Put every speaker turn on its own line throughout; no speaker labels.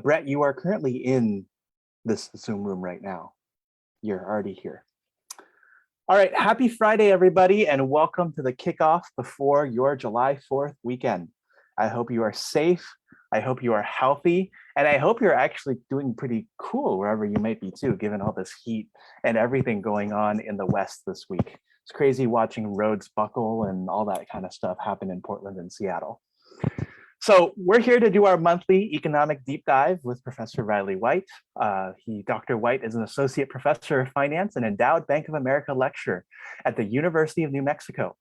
Brett, you are currently in this Zoom room right now. You're already here. All right, happy Friday, everybody, and welcome to the kickoff before your July 4th weekend. I hope you are safe. I hope you are healthy, and I hope you're actually doing pretty cool wherever you might be too, given all this heat and everything going on in the West this week. It's crazy watching roads buckle and all that kind of stuff happen in Portland and Seattle. So we're here to do our monthly economic deep dive with Professor Reilly White. Dr. White is an associate professor of finance and endowed Bank of America lecturer at the University of New Mexico.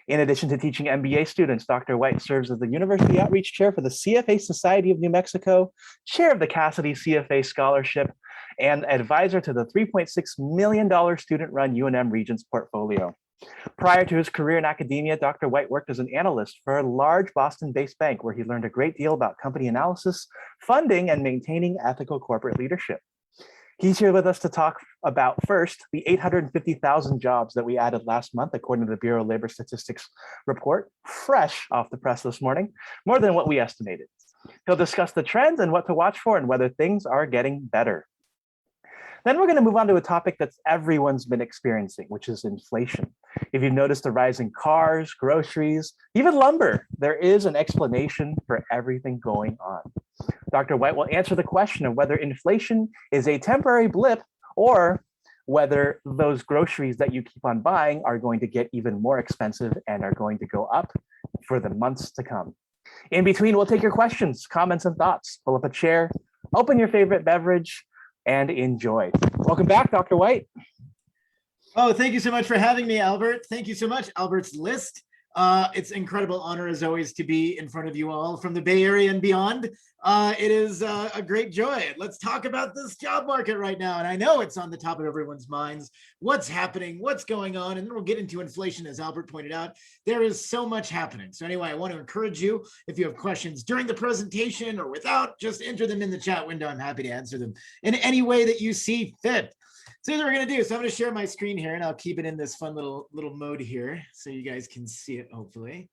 In addition to teaching MBA students, Dr. White serves as the University Outreach Chair for the CFA Society of New Mexico, Chair of the Cassidy CFA Scholarship, and advisor to the $3.6 million student-run UNM Regents portfolio. Prior to his career in academia, Dr. White worked as an analyst for a large Boston-based bank where he learned a great deal about company analysis, funding, and maintaining ethical corporate leadership. He's here with us to talk about, first, the 850,000 jobs that we added last month, according to the Bureau of Labor Statistics report, fresh off the press this morning, more than what we estimated. He'll discuss the trends and what to watch for and whether things are getting better. Then we're going to move on to a topic that everyone's been experiencing, which is inflation. If you've noticed the rise in cars, groceries, even lumber, there is an explanation for everything going on. Dr. White will answer the question of whether inflation is a temporary blip or whether those groceries that you keep on buying are going to get even more expensive and are going to go up for the months to come. In between, we'll take your questions, comments, and thoughts. Pull up a chair, open your favorite beverage, and enjoy. Welcome back, Dr. White.
Oh, thank you so much for having me, Albert. Thank you so much, Albert's List. It's an incredible honor, as always, to be in front of you all from the Bay Area and beyond. It is a great joy. Let's talk about this job market right now. And I know it's on the top of everyone's minds. What's happening? What's going on? And then we'll get into inflation, as Albert pointed out. There is so much happening. So anyway, I want to encourage you, if you have questions during the presentation or without, just enter them in the chat window. I'm happy to answer them in any way that you see fit. So here's what we're going to do. So I'm going to share my screen here, and I'll keep it in this fun little mode here so you guys can see it, hopefully.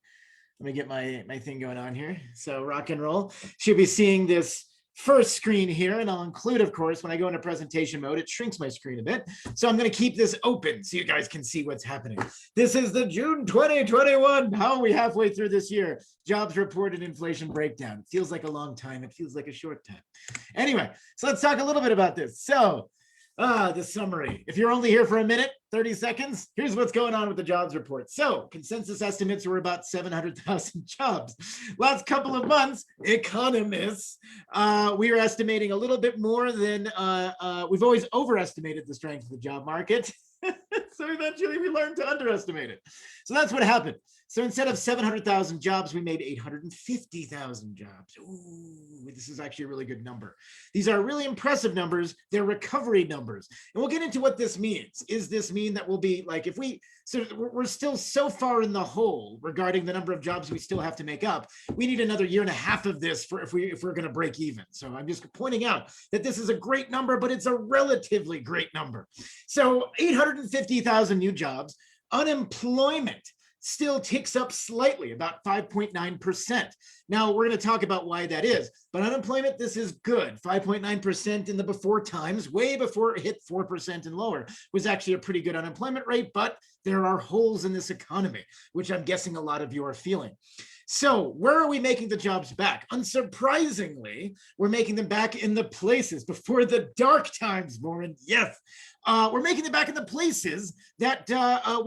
Let me get my thing going on here. So rock and roll. Should be seeing this first screen here, and I'll include, of course, when I go into presentation mode, it shrinks my screen a bit. So I'm going to keep this open so you guys can see what's happening. This is the June 2021. How are we halfway through this year? Jobs reported, inflation breakdown. It feels like a long time. It feels like a short time. Anyway, so let's talk a little bit about this. So the summary. If you're only here for a minute, 30 seconds, here's what's going on with the jobs report. So consensus estimates were about 700,000 jobs. Last couple of months, economists, we are estimating a little bit more than, we've always overestimated the strength of the job market. So eventually we learned to underestimate it. So that's what happened. So instead of 700,000 jobs, we made 850,000 jobs. Ooh, this is actually a really good number. These are really impressive numbers. They're recovery numbers. And we'll get into what this means. Is this mean that we'll be like, if we, so we're still so far in the hole regarding the number of jobs we still have to make up, we need another year and a half of this for if we're going to break even. So I'm just pointing out that this is a great number, but it's a relatively great number. So 850,000 new jobs. Unemployment still ticks up slightly, about 5.9%. Now, we're going to talk about why that is. But unemployment, this is good. 5.9% in the before times, way before it hit 4% and lower, was actually a pretty good unemployment rate. But there are holes in this economy, which I'm guessing a lot of you are feeling. So where are we making the jobs back? Unsurprisingly, we're making them back in the places before the dark times, Warren. Yes, we're making them back in the places that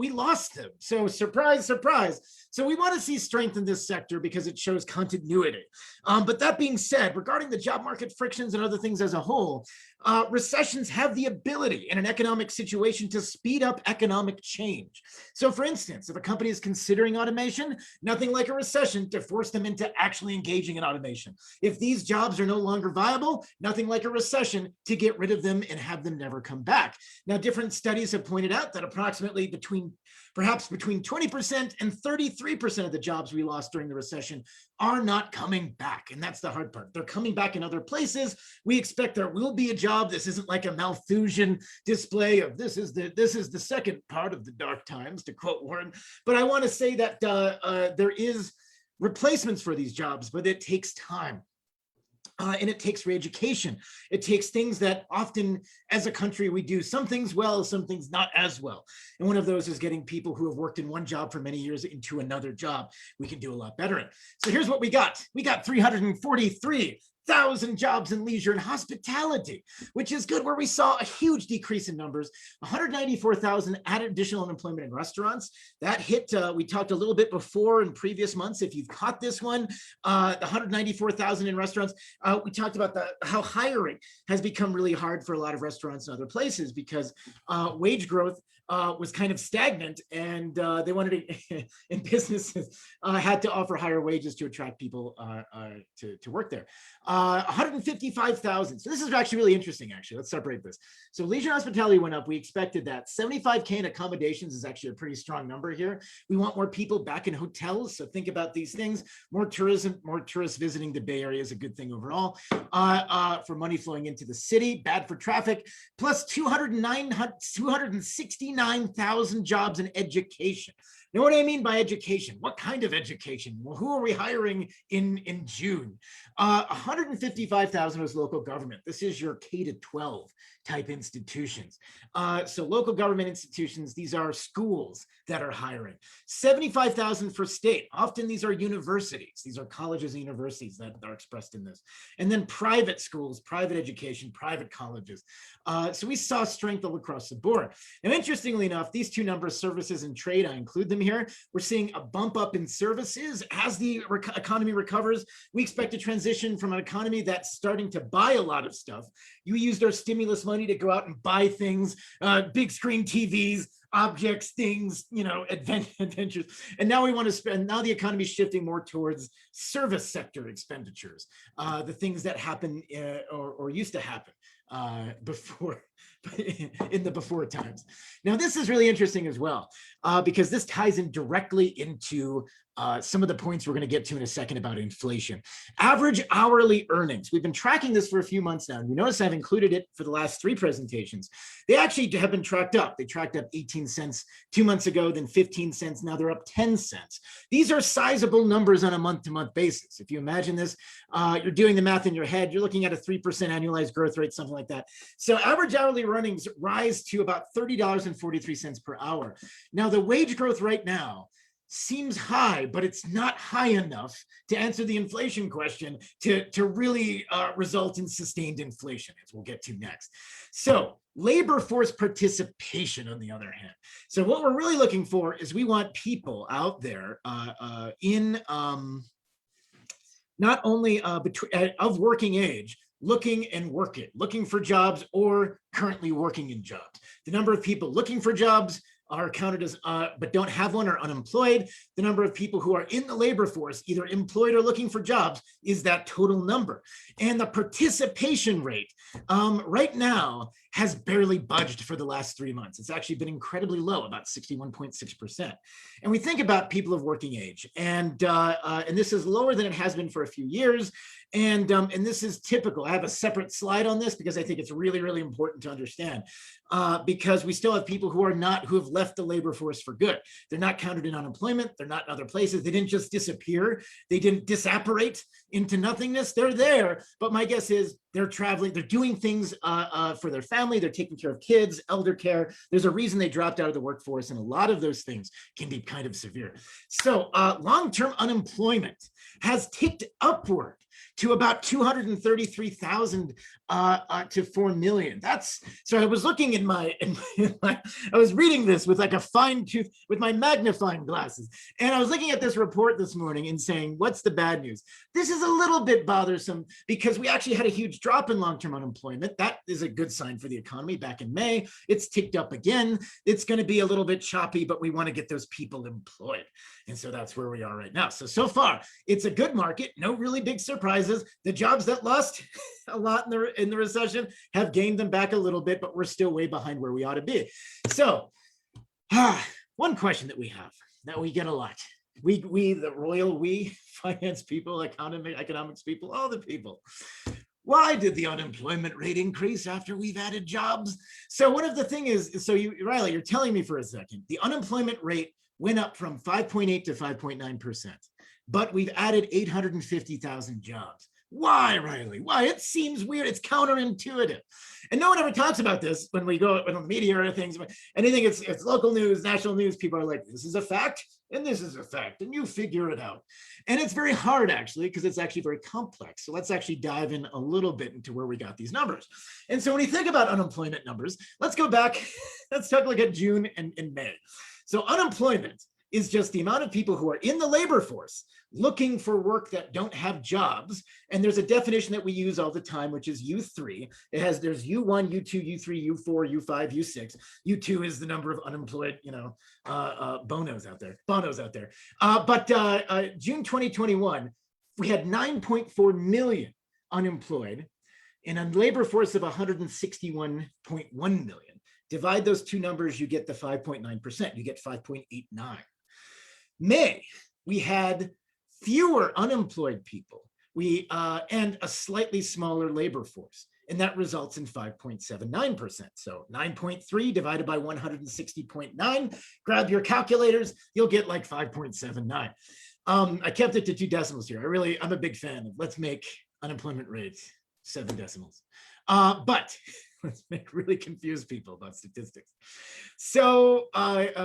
we lost them. So surprise, surprise. So we want to see strength in this sector because it shows continuity. But that being said, regarding the job market frictions and other things as a whole, recessions have the ability in an economic situation to speed up economic change. So for instance, if a company is considering automation, nothing like a recession to force them into actually engaging in automation. If these jobs are no longer viable, nothing like a recession to get rid of them and have them never come back. Now, different studies have pointed out that approximately perhaps between 20% and 33% of the jobs we lost during the recession are not coming back. And that's the hard part. They're coming back in other places. We expect there will be a job. This isn't like a Malthusian display of this is the second part of the dark times, to quote Warren. But I want to say that there is replacements for these jobs, but it takes time. And it takes re-education. It takes things that often as a country we do some things well, some things not as well. And one of those is getting people who have worked in one job for many years into another job. We can do a lot better in. So here's what we got. We got 343,000 jobs in leisure and hospitality, which is good, where we saw a huge decrease in numbers. 194,000 added additional unemployment in restaurants. That hit, we talked a little bit before in previous months. If you've caught this one, the 194,000 in restaurants, we talked about how hiring has become really hard for a lot of restaurants and other places because wage growth was kind of stagnant, and they wanted to, and businesses had to offer higher wages to attract people to work there. 155,000. So this is actually really interesting, actually. Let's separate this. So leisure and hospitality went up. We expected that. 75K in accommodations is actually a pretty strong number here. We want more people back in hotels. So think about these things. More tourism, more tourists visiting the Bay Area is a good thing overall. For money flowing into the city, bad for traffic, plus 269,000 jobs in education. Now, what do I mean by education? What kind of education? Well, who are we hiring in June? 155,000 was local government. This is your K-12 type institutions. So local government institutions, these are schools that are hiring. 75,000 for state. Often these are universities. These are colleges and universities that are expressed in this. And then private schools, private education, private colleges. So we saw strength all across the board. Now, interestingly enough, these two numbers, services and trade, I include them here. We're seeing a bump up in services as the economy recovers. We expect a transition from an economy that's starting to buy a lot of stuff. You used our stimulus money to go out and buy things, big screen TVs, objects, things, adventures. And now we want to spend, now the economy is shifting more towards service sector expenditures, the things that happen or used to happen before, in the before times. Now, this is really interesting as well, because this ties in directly into some of the points we're going to get to in a second about inflation. Average hourly earnings. We've been tracking this for a few months now. And you notice I've included it for the last 3 presentations. They actually have been tracked up. They tracked up 18 cents 2 months ago, then 15 cents. Now they're up 10 cents. These are sizable numbers on a month-to-month basis. If you imagine this, you're doing the math in your head, you're looking at a 3% annualized growth rate, something like that. So average hourly earnings rise to about $30.43 per hour. Now the wage growth right now seems high, but it's not high enough to answer the inflation question to really result in sustained inflation, as we'll get to next. So labor force participation, on the other hand. So what we're really looking for is we want people out there in not only of working age, looking and working, looking for jobs or currently working in jobs. The number of people looking for jobs are counted as, but don't have one or unemployed. The number of people who are in the labor force, either employed or looking for jobs, is that total number. And the participation rate right now has barely budged for the last 3 months. It's actually been incredibly low, about 61.6%. And we think about people of working age, and this is lower than it has been for a few years. And this is typical. I have a separate slide on this because I think it's really, really important to understand, because we still have people who have left the labor force for good. They're not counted in unemployment. They're not in other places. They didn't just disappear. They didn't disapparate into nothingness. They're there. But my guess is they're traveling. They're doing things for their family. They're taking care of kids, elder care. There's a reason they dropped out of the workforce. And a lot of those things can be kind of severe. So long-term unemployment has ticked upward to about 233,000 to 4 million. So I was looking in my, I was reading this with like a fine tooth, with my magnifying glasses. And I was looking at this report this morning and saying, what's the bad news? This is a little bit bothersome because we actually had a huge drop in long-term unemployment. That is a good sign for the economy. Back in May, it's ticked up again. It's going to be a little bit choppy, but we want to get those people employed. And so that's where we are right now. So far, it's a good market. No really big surprises. The jobs that lost a lot in the recession have gained them back a little bit, but we're still way behind where we ought to be. So one question that we have, that we get a lot, we the royal we, finance people, economics people, all the people. Why did the unemployment rate increase after we've added jobs? So one of the things is, Reilly, you're telling me for a second, the unemployment rate went up from 5.8 to 5.9%, but we've added 850,000 jobs. Why, Reilly? Why? It seems weird. It's counterintuitive. And no one ever talks about this when we go on the media or things. Anything it's local news, national news, people are like, this is a fact and this is a fact, and you figure it out. And it's very hard, actually, because it's actually very complex. So let's actually dive in a little bit into where we got these numbers. And so when you think about unemployment numbers, let's go back. Let's take a look at June and May. So unemployment is just the amount of people who are in the labor force looking for work that don't have jobs. And there's a definition that we use all the time, which is U3. There's U1, U2, U3, U4, U5, U6. U2 is the number of unemployed, bonos out there. But June 2021, we had 9.4 million unemployed in a labor force of 161.1 million. Divide those two numbers, you get the 5.9%. You get 5.89. May, we had fewer unemployed people and a slightly smaller labor force, and that results in 5.79%. So 9.3 divided by 160.9, grab your calculators, you'll get like 5.79. I kept it to 2 decimals here. I'm a big fan of let's make unemployment rates 7 decimals. But let's really confuse people about statistics. So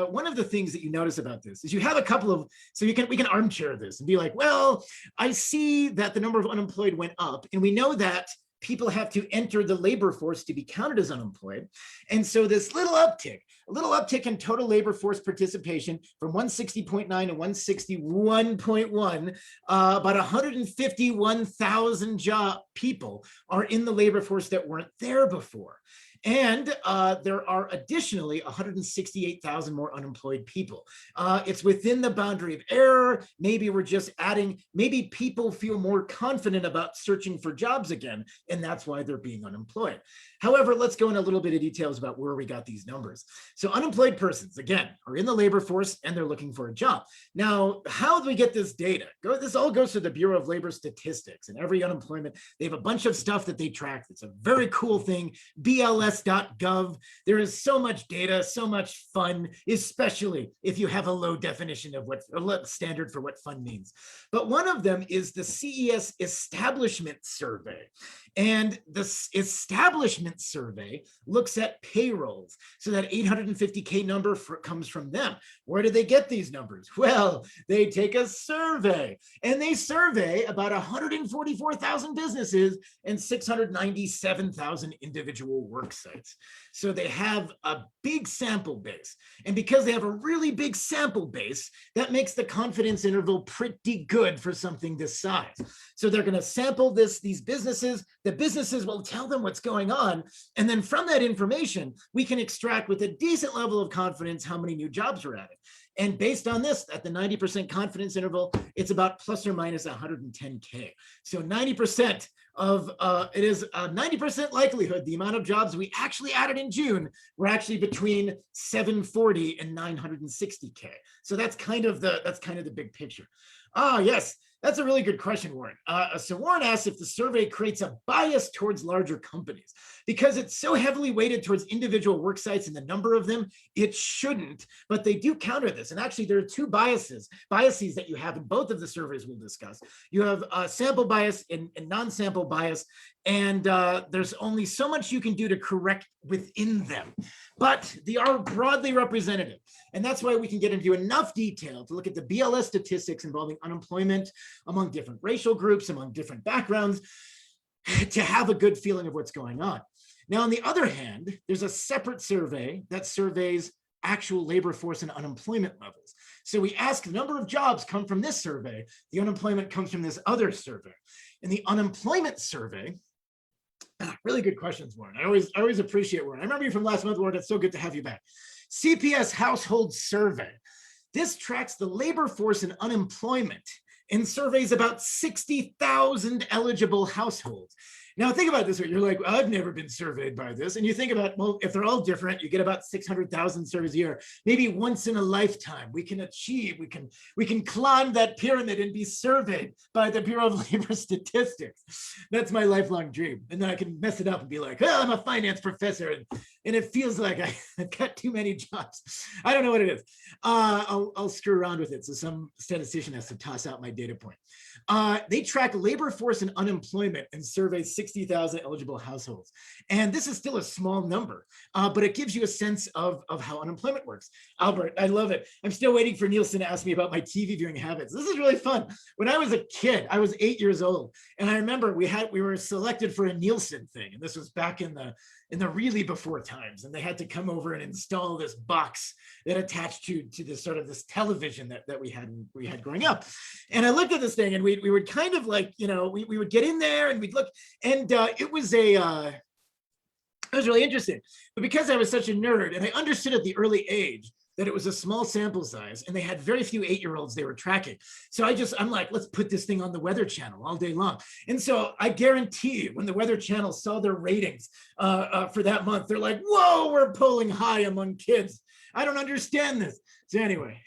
one of the things that you notice about this is you have a couple of, so we can armchair this and be like, well, I see that the number of unemployed went up, and we know that people have to enter the labor force to be counted as unemployed. And so this a little uptick in total labor force participation from 160.9 to 161.1, about 151,000 people are in the labor force that weren't there before. And there are additionally 168,000 more unemployed people. It's within the boundary of error. Maybe we're just adding, maybe people feel more confident about searching for jobs again, and that's why they're being unemployed. However, let's go in a little bit of details about where we got these numbers. So unemployed persons, again, are in the labor force and they're looking for a job. Now, how do we get this data? This all goes to the Bureau of Labor Statistics, and every unemployment, they have a bunch of stuff that they track. It's a very cool thing, BLS.gov. There is so much data, so much fun, especially if you have a low definition of a low standard for what fun means. But one of them is the CES Establishment Survey. And this establishment survey looks at payrolls. So that 850K number comes from them. Where do they get these numbers? Well, they take a survey, and they survey about 144,000 businesses and 697,000 individual work sites. So they have a big sample base. And because they have a really big sample base, that makes the confidence interval pretty good for something this size. So they're going to sample these businesses. The businesses will tell them what's going on. And then from that information, we can extract with a decent level of confidence how many new jobs are added. And based on this, at the 90% confidence interval, it's about plus or minus 110K. So 90% of, it is a 90% likelihood the amount of jobs we actually added in June were actually between 740 and 960K. So that's kind of the big picture. Yes. That's a really good question, Warren. So Warren asks if the survey creates a bias towards larger companies. Because it's so heavily weighted towards individual work sites and the number of them, it shouldn't, but they do counter this. And actually there are two biases that you have in both of the surveys we'll discuss. You have sample bias and non-sample bias, and there's only so much you can do to correct within them, but they are broadly representative. And that's why we can get into enough detail to look at the BLS statistics involving unemployment among different racial groups, among different backgrounds, to have a good feeling of what's going on. Now, on the other hand, there's a separate survey that surveys actual labor force and unemployment levels. So we ask the number of jobs come from this survey, the unemployment comes from this other survey. In the unemployment survey, really good questions, Warren. I always appreciate Warren. I remember you from last month, Warren. It's so good to have you back. CPS Household Survey. This tracks the labor force and unemployment and surveys about 60,000 eligible households. Now think about it this way. You're like, well, I've never been surveyed by this. And you think about, well, if they're all different, you get about 600,000 surveys a year. Maybe once in a lifetime, we can climb that pyramid and be surveyed by the Bureau of Labor Statistics. That's my lifelong dream. And then I can mess it up and be like, well, I'm a finance professor and and it feels like I've got too many jobs. I don't know what it is. I'll screw around with it. So some statistician has to toss out my data point. They track labor force and unemployment and survey 60,000 eligible households. And this is still a small number, but it gives you a sense of how unemployment works. Albert, I love it. I'm still waiting for Nielsen to ask me about my TV viewing habits. This is really fun. When I was a kid, I was 8 years old, and I remember we were selected for a Nielsen thing, and this was back in the really before times, and they had to come over and install this box that attached to this sort of this television that we had growing up. And I looked at this thing, and we would kind of like, you know, we would get in there and we'd look, and it was really interesting. But because I was such a nerd and I understood at the early age that it was a small sample size and they had very few 8-year-olds they were tracking. So I'm like, let's put this thing on the Weather Channel all day long. And so I guarantee you, when the Weather Channel saw their ratings for that month, they're like, whoa, we're polling high among kids. I don't understand this. So anyway,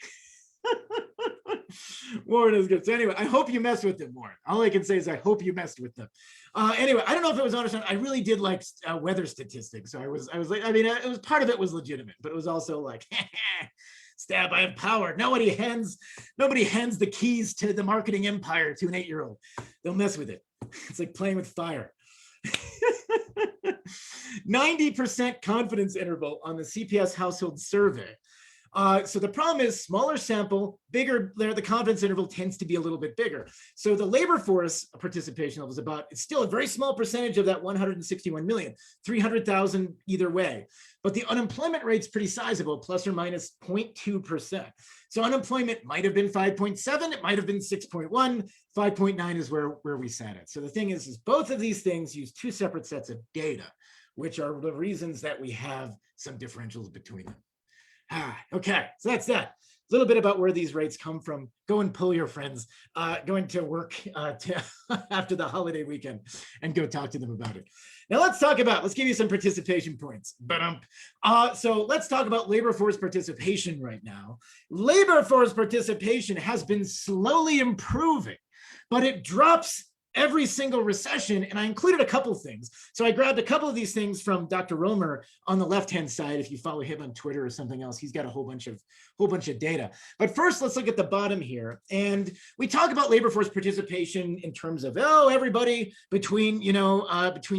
Warren is good. So anyway, I hope you messed with them, Warren. All I can say is I hope you messed with them. Anyway, I don't know if it was honest. I really did like weather statistics. So I was like, I mean, it was part of it was legitimate, but it was also like, stab, I have power. Nobody hands the keys to the marketing empire to an 8-year-old. They'll mess with it. It's like playing with fire. 90% confidence interval on the CPS household survey. So the problem is smaller sample, bigger, the confidence interval tends to be a little bit bigger. So the labor force participation level is it's still a very small percentage of that 161 million, 300,000 either way. But the unemployment rate's pretty sizable, plus or minus 0.2%. So unemployment might have been 5.7, it might have been 6.1, 5.9 is where we sat at. So the thing is both of these things use two separate sets of data, which are the reasons that we have some differentials between them. Okay, so that's that. A little bit about where these rates come from. Go and pull your friends going to work after the holiday weekend and go talk to them about it. Now let's give you some participation points. So let's talk about labor force participation right now. Labor force participation has been slowly improving, but it drops every single recession, and I included a couple things. So I grabbed a couple of these things from Dr. Romer on the left-hand side. If you follow him on Twitter or something else, he's got a whole bunch of data. But first, let's look at the bottom here. And we talk about labor force participation in terms of, everybody between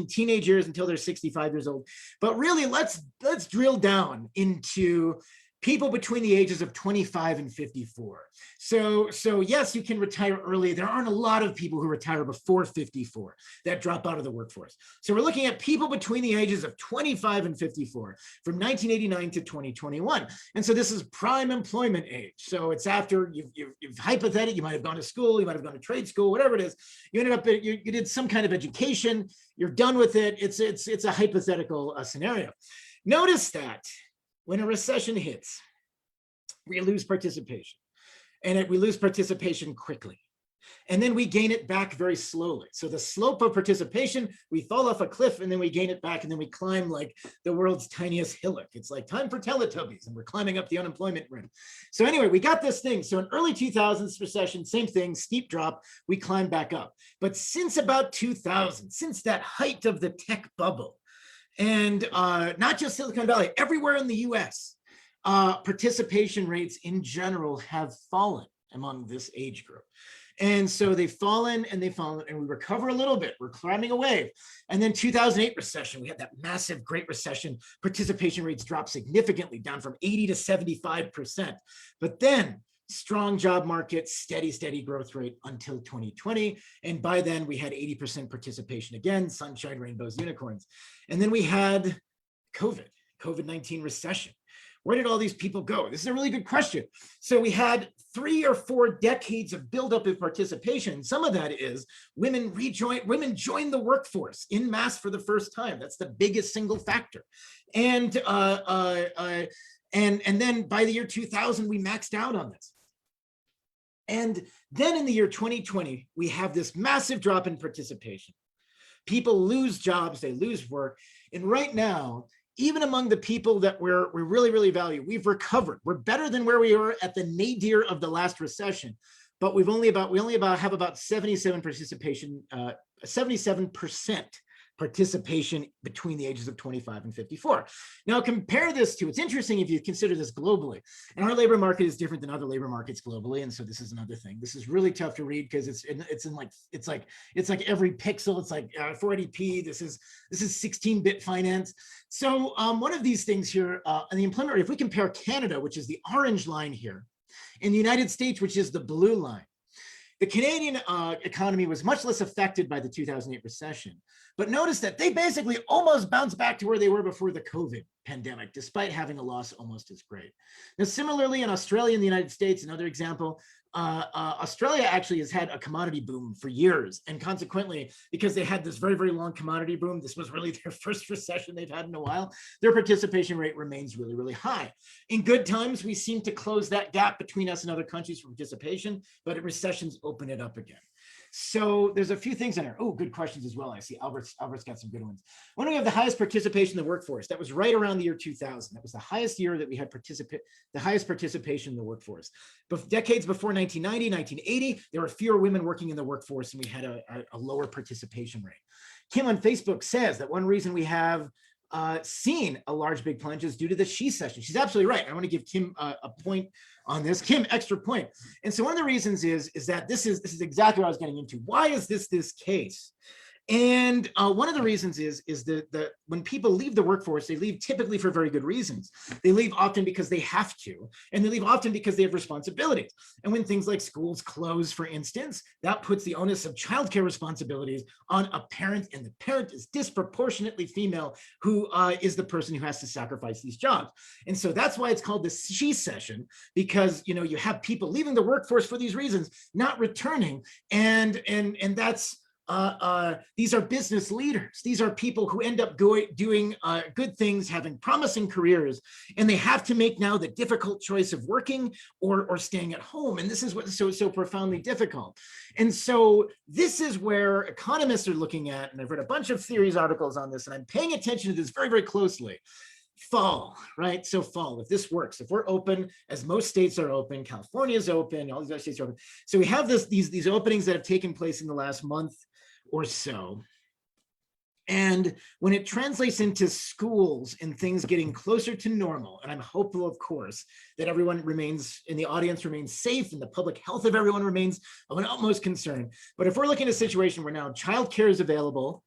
teenage years until they're 65 years old. But really, let's drill down into people between the ages of 25 and 54. So yes, you can retire early. There aren't a lot of people who retire before 54 that drop out of the workforce. So we're looking at people between the ages of 25 and 54 from 1989 to 2021. And so this is prime employment age. So it's after you've hypothetically, you might have gone to school, you might have gone to trade school, whatever it is. You ended up, you did some kind of education, you're done with it. It's a hypothetical scenario. Notice that when a recession hits, we lose participation, and we lose participation quickly. And then we gain it back very slowly. So the slope of participation, we fall off a cliff and then we gain it back, and then we climb like the world's tiniest hillock. It's like time for Teletubbies, and we're climbing up the unemployment rim. So anyway, we got this thing. So in early 2000s recession, same thing, steep drop, we climb back up. But since about 2000, since that height of the tech bubble, and not just Silicon Valley, everywhere in the US, participation rates in general have fallen among this age group. And so they've fallen and we recover a little bit. We're climbing a wave. And then 2008 recession, we had that massive Great Recession. Participation rates dropped significantly, down from 80 to 75%. But then strong job market, steady growth rate until 2020. And by then we had 80% participation again, sunshine, rainbows, unicorns. And then we had COVID-19 recession. Where did all these people go? This is a really good question. So we had 3 or 4 decades of buildup of participation. Some of that is women joined the workforce in mass for the first time. That's the biggest single factor. And then by the year 2000, we maxed out on this. And then in the year 2020, we have this massive drop in participation. People lose jobs, they lose work. And right now, even among the people that we really value, we've recovered. We're better than where we were at the nadir of the last recession, but we only have about 77% participation between the ages of 25 and 54. Now compare this to, it's interesting if you consider this globally, and our labor market is different than other labor markets globally. And so this is another thing. This is really tough to read because it's like every pixel, it's like 480p. This is 16-bit finance. So one of these things here, in the employment rate, if we compare Canada, which is the orange line here, in the United States, which is the blue line, the Canadian economy was much less affected by the 2008 recession, but notice that they basically almost bounced back to where they were before the COVID pandemic, despite having a loss almost as great. Now, similarly, in Australia and the United States, another example, Australia actually has had a commodity boom for years. And consequently, because they had this very, very long commodity boom, this was really their first recession they've had in a while, their participation rate remains really, really high. In good times, we seem to close that gap between us and other countries for participation, but at recessions open it up again. So there's a few things in there. Oh, good questions as well. I see Albert's got some good ones. When do we have the highest participation in the workforce? That was right around the year 2000. That was the highest year that we had the highest participation in the workforce. But decades before 1990, 1980, there were fewer women working in the workforce and we had a lower participation rate. Kim on Facebook says that one reason we have seen a large big plunge is due to the she session. She's absolutely right. I want to give Kim a point on this. Kim, extra point. And so one of the reasons is that this is exactly what I was getting into. Why is this case? And one of the reasons is that when people leave the workforce, they leave typically for very good reasons. They leave often because they have to, and they leave often because they have responsibilities. And when things like schools close, for instance, that puts the onus of childcare responsibilities on a parent, and the parent is disproportionately female, who is the person who has to sacrifice these jobs. And so that's why it's called the she session, because you have people leaving the workforce for these reasons, not returning, and that's these are business leaders. These are people who end up doing good things, having promising careers, and they have to make now the difficult choice of working or staying at home. And this is what's so profoundly difficult. And so this is where economists are looking at, and I've read a bunch of theories articles on this, and I'm paying attention to this very, very closely. Fall, right? So fall, if this works, if we're open, as most states are open, California is open, all these other states are open. So we have these openings that have taken place in the last month or so. And when it translates into schools and things getting closer to normal, and I'm hopeful, of course, that everyone remains, in the audience remains safe and the public health of everyone remains of an utmost concern. But if we're looking at a situation where now childcare is available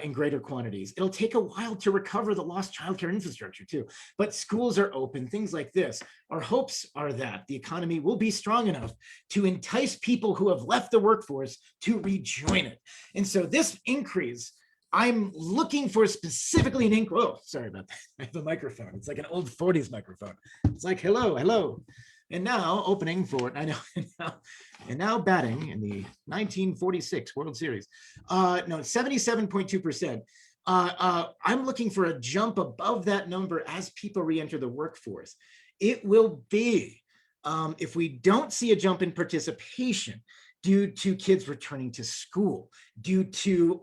in greater quantities, it'll take a while to recover the lost childcare infrastructure too. But schools are open, things like this. Our hopes are that the economy will be strong enough to entice people who have left the workforce to rejoin it. And so this increase, I'm looking for specifically an increase. Oh, sorry about that. I have a microphone. It's like an old 40s microphone. It's like, hello, hello. And now opening for, I know, and now batting in the 1946 World Series. No, 77.2%. I'm looking for a jump above that number as people re-enter the workforce. It will be, if we don't see a jump in participation due to kids returning to school, due to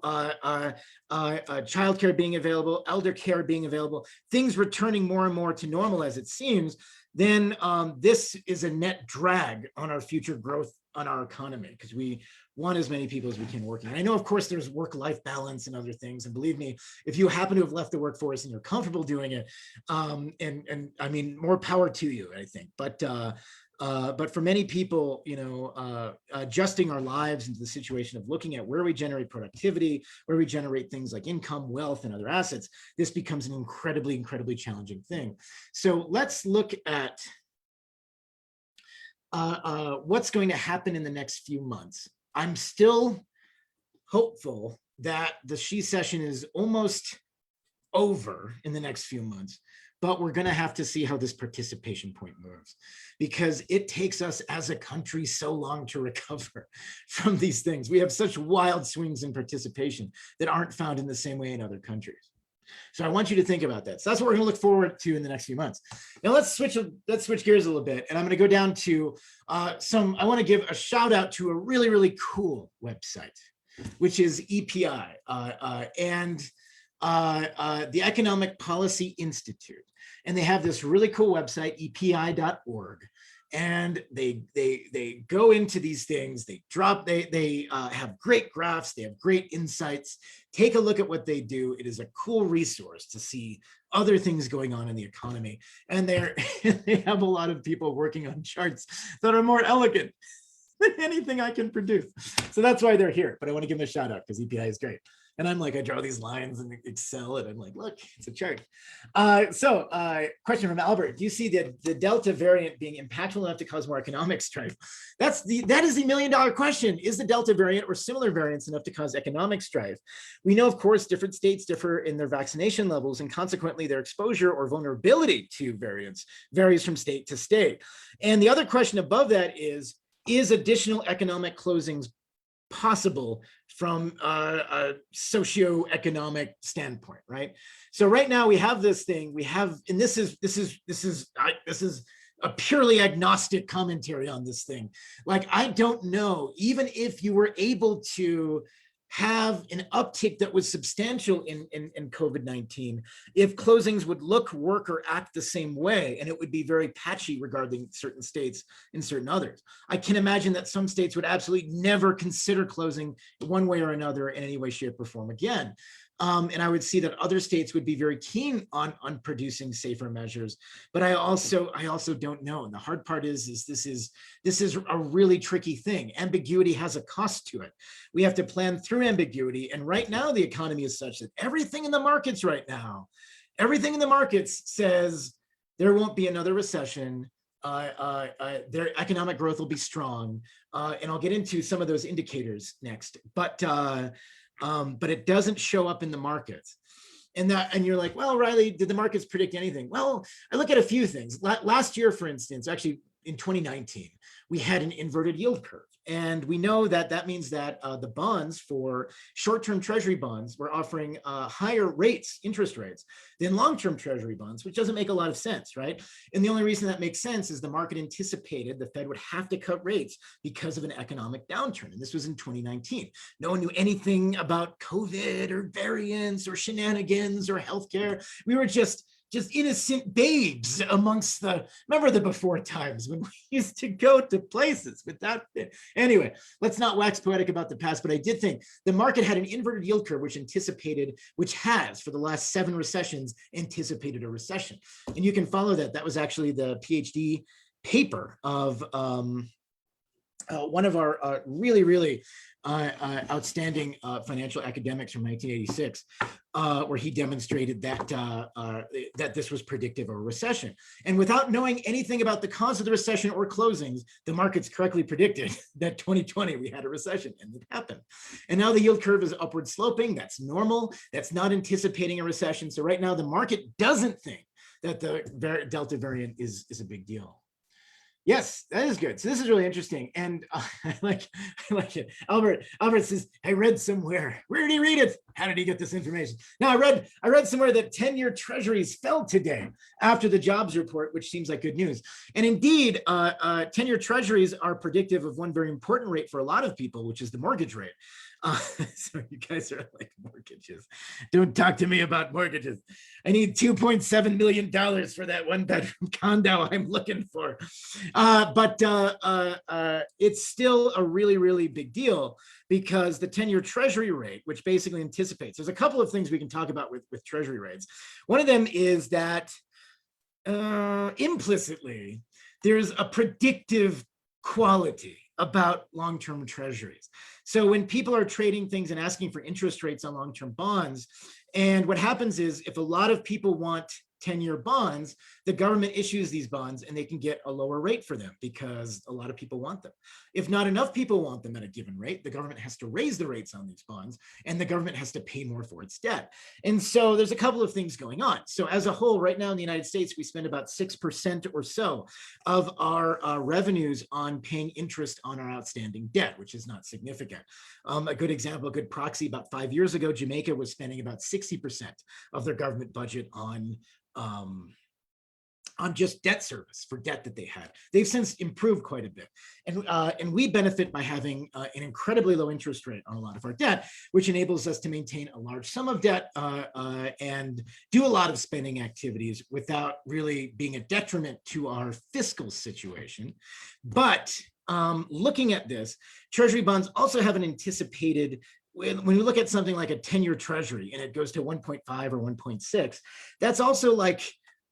childcare being available, elder care being available, things returning more and more to normal as it seems, then this is a net drag on our future growth on our economy, because we want as many people as we can working. And I know, of course, there's work-life balance and other things. And believe me, if you happen to have left the workforce and you're comfortable doing it, and I mean, more power to you, I think. But for many people, adjusting our lives into the situation of looking at where we generate productivity, where we generate things like income, wealth, and other assets, this becomes an incredibly, incredibly challenging thing. So let's look at what's going to happen in the next few months. I'm still hopeful that the she session is almost over in the next few months, but we're going to have to see how this participation point moves, because it takes us as a country so long to recover from these things. We have such wild swings in participation that aren't found in the same way in other countries. So I want you to think about that. So that's what we're going to look forward to in the next few months. Now let's switch gears a little bit, and I'm going to go down to I want to give a shout out to a really, really cool website, which is EPI and the Economic Policy Institute. And they have this really cool website, epi.org. And they go into these things, they have great graphs, they have great insights. Take a look at what they do. It is a cool resource to see other things going on in the economy. And they have a lot of people working on charts that are more elegant than anything I can produce. So that's why they're here. But I want to give them a shout out because EPI is great. And I'm like, I draw these lines in Excel and I'm like, look, it's a chart. Question from Albert. Do you see the Delta variant being impactful enough to cause more economic strife? That is the $1 million question. Is the Delta variant or similar variants enough to cause economic strife? We know, of course, different states differ in their vaccination levels, and consequently their exposure or vulnerability to variants varies from state to state. And the other question above that is additional economic closings possible from a socioeconomic standpoint, right? So right now we have this thing, and this is a purely agnostic commentary on this thing. Like, I don't know, even if you were able to have an uptick that was substantial in COVID-19, if closings would look, work, or act the same way, and it would be very patchy regarding certain states and certain others. I can imagine that some states would absolutely never consider closing one way or another in any way, shape, or form again. And I would see that other states would be very keen on producing safer measures. But I also don't know. And the hard part is this is a really tricky thing. Ambiguity has a cost to it. We have to plan through ambiguity. And right now, the economy is such that everything in the markets right now, everything in the markets says there won't be another recession. Their economic growth will be strong. And I'll get into some of those indicators next. But it doesn't show up in the markets. And you're like, well, Reilly, did the markets predict anything? Well, I look at a few things. Last year, for instance, actually in 2019, we had an inverted yield curve. And we know that means that the bonds for short-term treasury bonds were offering higher rates, interest rates, than long-term treasury bonds, which doesn't make a lot of sense, right? And the only reason that makes sense is the market anticipated the Fed would have to cut rates because of an economic downturn. And this was in 2019. No one knew anything about COVID or variants or shenanigans or healthcare. We were just innocent babes amongst remember the before times when we used to go to places without it. Anyway, let's not wax poetic about the past, but I did think the market had an inverted yield curve, which has for the last 7 recessions anticipated a recession. And you can follow that. That was actually the PhD paper of one of our really outstanding financial academics from 1986, where he demonstrated that this was predictive of a recession. And without knowing anything about the cause of the recession or closings, the markets correctly predicted that 2020 we had a recession, and it happened. And now the yield curve is upward sloping. That's normal. That's not anticipating a recession. So right now the market doesn't think that the Delta variant is a big deal. Yes, that is good. So this is really interesting. And I like it. Albert says, I read somewhere. Where did he read it? How did he get this information? Now, I read somewhere that 10-year treasuries fell today after the jobs report, which seems like good news. And indeed, 10-year treasuries are predictive of one very important rate for a lot of people, which is the mortgage rate. So you guys are like, mortgages. Don't talk to me about mortgages. I need $2.7 million for that 1-bedroom condo I'm looking for. But it's still a really big deal, because the 10-year treasury rate, which basically anticipates, there's a couple of things we can talk about with treasury rates. One of them is that implicitly, there's a predictive quality about long-term treasuries. So when people are trading things and asking for interest rates on long-term bonds, and what happens is if a lot of people want 10-year bonds, the government issues these bonds and they can get a lower rate for them because a lot of people want them. If not enough people want them at a given rate, the government has to raise the rates on these bonds and the government has to pay more for its debt. And so there's a couple of things going on. So as a whole, right now in the United States, we spend about 6% or so of our revenues on paying interest on our outstanding debt, which is not significant. A good example, a good proxy, about 5 years ago, Jamaica was spending about 60% of their government budget on on just debt service for debt that they had. They've since improved quite a bit. And we benefit by having an incredibly low interest rate on a lot of our debt, which enables us to maintain a large sum of debt and do a lot of spending activities without really being a detriment to our fiscal situation. But looking at this, Treasury bonds also have an anticipated, when we look at something like a 10-year Treasury and it goes to 1.5 or 1.6, that's also like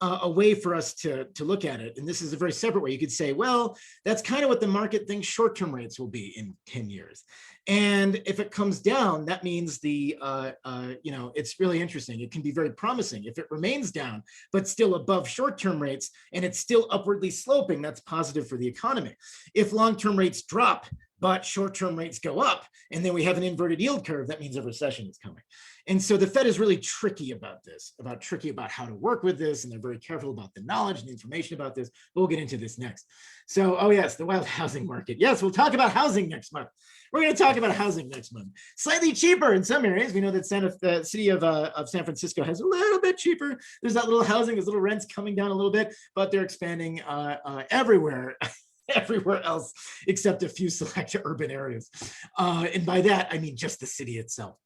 a way for us to look at it. And this is a very separate way. You could say, well, that's kind of what the market thinks short-term rates will be in 10 years. And if it comes down, that means it's really interesting. It can be very promising. If it remains down, but still above short-term rates, and it's still upwardly sloping, that's positive for the economy. If long-term rates drop, but short-term rates go up, and then we have an inverted yield curve, that means a recession is coming. And so the Fed is really tricky about this, about how to work with this, and they're very careful about the knowledge and the information about this. But we'll get into this next. So, oh yes, the wild housing market. Yes, we'll talk about housing next month. We're going to talk about housing next month. Slightly cheaper in some areas. We know that the city of San Francisco has a little bit cheaper. There's that little housing, there's little rents coming down a little bit, but they're expanding everywhere. Everywhere else except a few select urban areas. And by that, I mean just the city itself.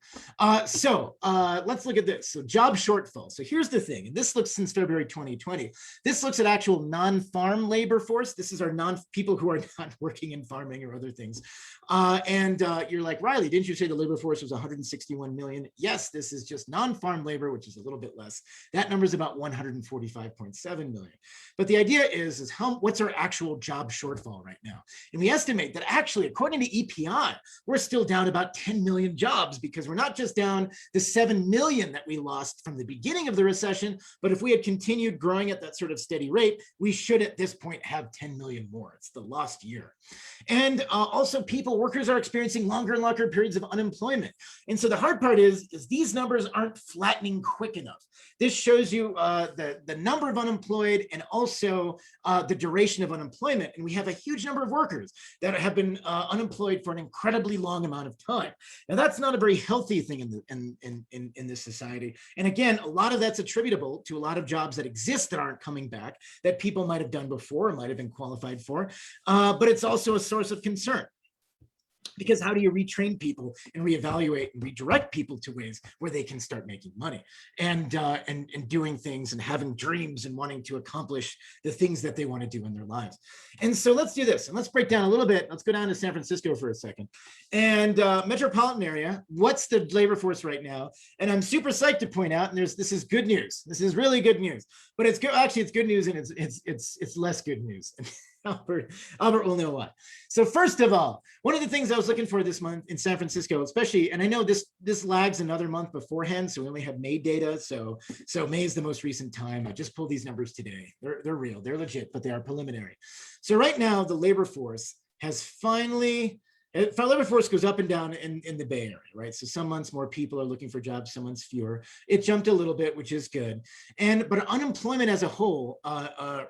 So let's look at this. So job shortfall. So here's the thing, and this looks since February 2020. This looks at actual non-farm labor force. This is our people who are not working in farming or other things. You're like, Reilly, didn't you say the labor force was 161 million? Yes, this is just non-farm labor, which is a little bit less. That number is about 145.7 million. But the idea is what's our actual job shortfall right now? And we estimate that actually, according to EPI, we're still down about 10 million jobs, because we're not just down the 7 million that we lost from the beginning of the recession, but if we had continued growing at that sort of steady rate, we should at this point have 10 million more. It's the lost year. And also workers are experiencing longer and longer periods of unemployment. And so the hard part is these numbers aren't flattening quick enough. This shows you the number of unemployed and also the duration of unemployment. And we have a huge number of workers that have been unemployed for an incredibly long amount of time. Now, that's not a very healthy thing in this society. And again, a lot of that's attributable to a lot of jobs that exist that aren't coming back, that people might have done before or might have been qualified for. But it's also a source of concern. Because how do you retrain people and reevaluate and redirect people to ways where they can start making money and doing things and having dreams and wanting to accomplish the things that they want to do in their lives? And so let's do this, and let's break down a little bit. Let's go down to San Francisco for a second. And metropolitan area, what's the labor force right now? And I'm super psyched to point out, and this is good news. This is really good news, but it's good. Actually, it's good news, and it's less good news. Albert will know why. So first of all, one of the things I was looking for this month in San Francisco, especially, and I know this lags another month beforehand, so we only have May data. So May is the most recent time. I just pulled these numbers today. They're real, they're legit, but they are preliminary. So right now, the labor force has finally, labor force goes up and down in the Bay Area, right? So some months more people are looking for jobs, some months fewer. It jumped a little bit, which is good. But unemployment as a whole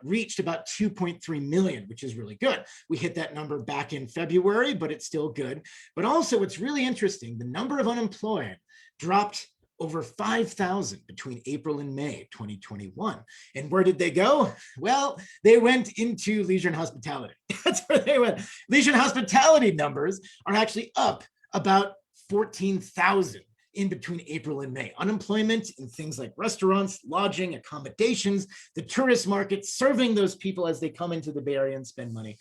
reached about 2.3 million, which is really good. We hit that number back in February, but it's still good. But also what's really interesting, the number of unemployed dropped over 5,000 between April and May 2021. And where did they go? Well, they went into leisure and hospitality. That's where they went. Leisure and hospitality numbers are actually up about 14,000 in between April and May. Unemployment in things like restaurants, lodging, accommodations, the tourist market, serving those people as they come into the Bay Area and spend money,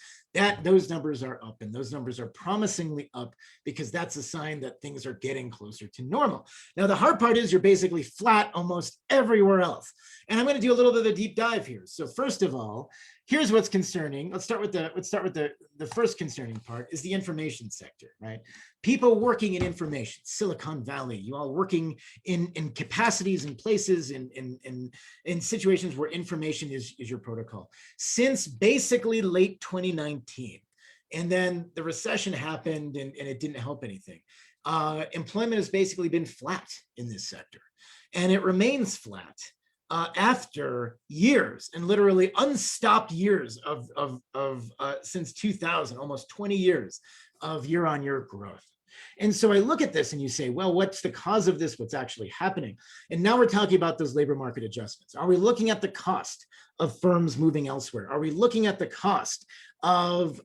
those numbers are up, and those numbers are promisingly up, because that's a sign that things are getting closer to normal. Now, the hard part is you're basically flat almost everywhere else. And I'm going to do a little bit of a deep dive here. So first of all, here's what's concerning. Let's start with the first concerning part is the information sector, right? People working in information, Silicon Valley, you all working in capacities and places in situations where information is your protocol. Since basically late 2019, and then the recession happened and it didn't help anything. Employment has basically been flat in this sector, and it remains flat after years and literally unstopped years of since 2000, almost 20 years of year-on-year growth. And so I look at this and you say, well, what's the cause of this? What's actually happening? And now we're talking about those labor market adjustments. Are we looking at the cost of firms moving elsewhere? Are we looking at the cost of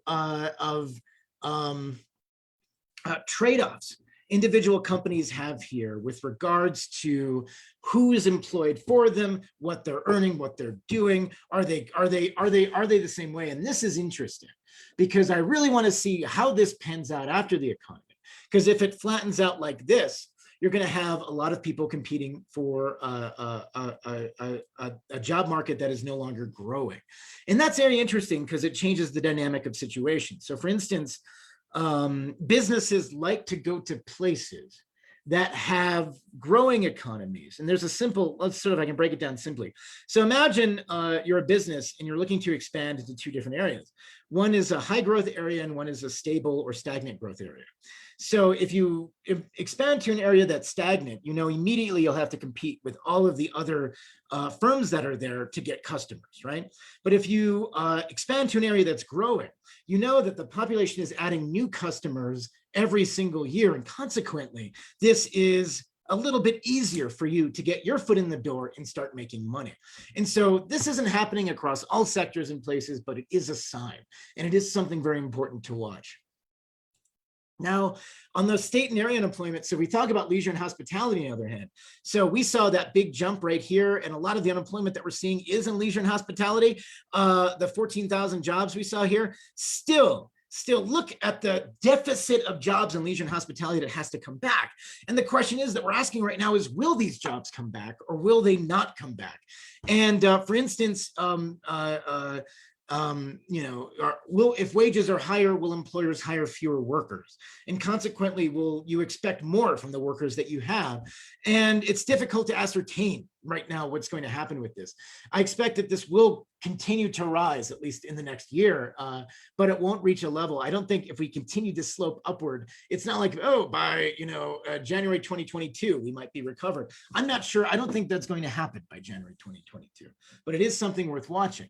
trade-offs individual companies have here with regards to who is employed for them, what they're earning, what they're doing? Are they the same way? And this is interesting because I really want to see how this pans out after the economy. Because if it flattens out like this, you're going to have a lot of people competing for a job market that is no longer growing. And that's very interesting because it changes the dynamic of situations. So for instance, businesses like to go to places that have growing economies. And there's a simple, let's sort of, I can break it down simply. So imagine you're a business and you're looking to expand into two different areas. One is a high growth area and one is a stable or stagnant growth area. So if you expand to an area that's stagnant, you know, immediately you'll have to compete with all of the other firms that are there to get customers, right? But if you expand to an area that's growing, you know that the population is adding new customers every single year. And consequently, this is a little bit easier for you to get your foot in the door and start making money. And so this isn't happening across all sectors and places, but it is a sign. And it is something very important to watch. Now, on the state and area unemployment, so we talk about leisure and hospitality on the other hand. So we saw that big jump right here, and a lot of the unemployment that we're seeing is in leisure and hospitality. The 14,000 jobs we saw here, still look at the deficit of jobs in leisure and hospitality that has to come back. And the question is that we're asking right now is, will these jobs come back or will they not come back? And for instance, if wages are higher, will employers hire fewer workers? And consequently, will you expect more from the workers that you have? And it's difficult to ascertain right now what's going to happen with this. I expect that this will continue to rise, at least in the next year, but it won't reach a level. I don't think if we continue to slope upward, it's not like, oh, by January 2022, we might be recovered. I'm not sure. I don't think that's going to happen by January 2022, but it is something worth watching.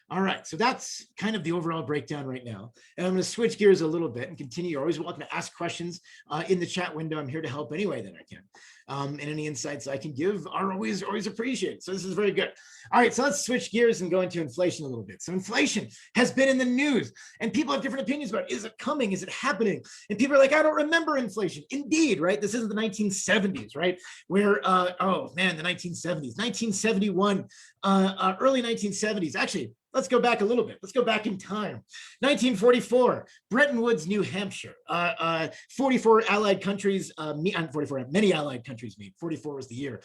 All right, so that's kind of the overall breakdown right now. And I'm going to switch gears a little bit and continue. You're always welcome to ask questions in the chat window. I'm here to help any way that I can. And any insights I can give are always appreciated. So this is very good. All right, so let's switch gears and go into inflation a little bit. So inflation has been in the news and people have different opinions about it. Is it coming? Is it happening? And people are like, I don't remember inflation. Indeed, right? This isn't the 1970s, right? Where, oh man, the 1970s, 1971, early 1970s. Actually, let's go back a little bit. Let's go back in time. 1944, Bretton Woods, New Hampshire. 44 allied countries, many allied countries meet. 44 was the year.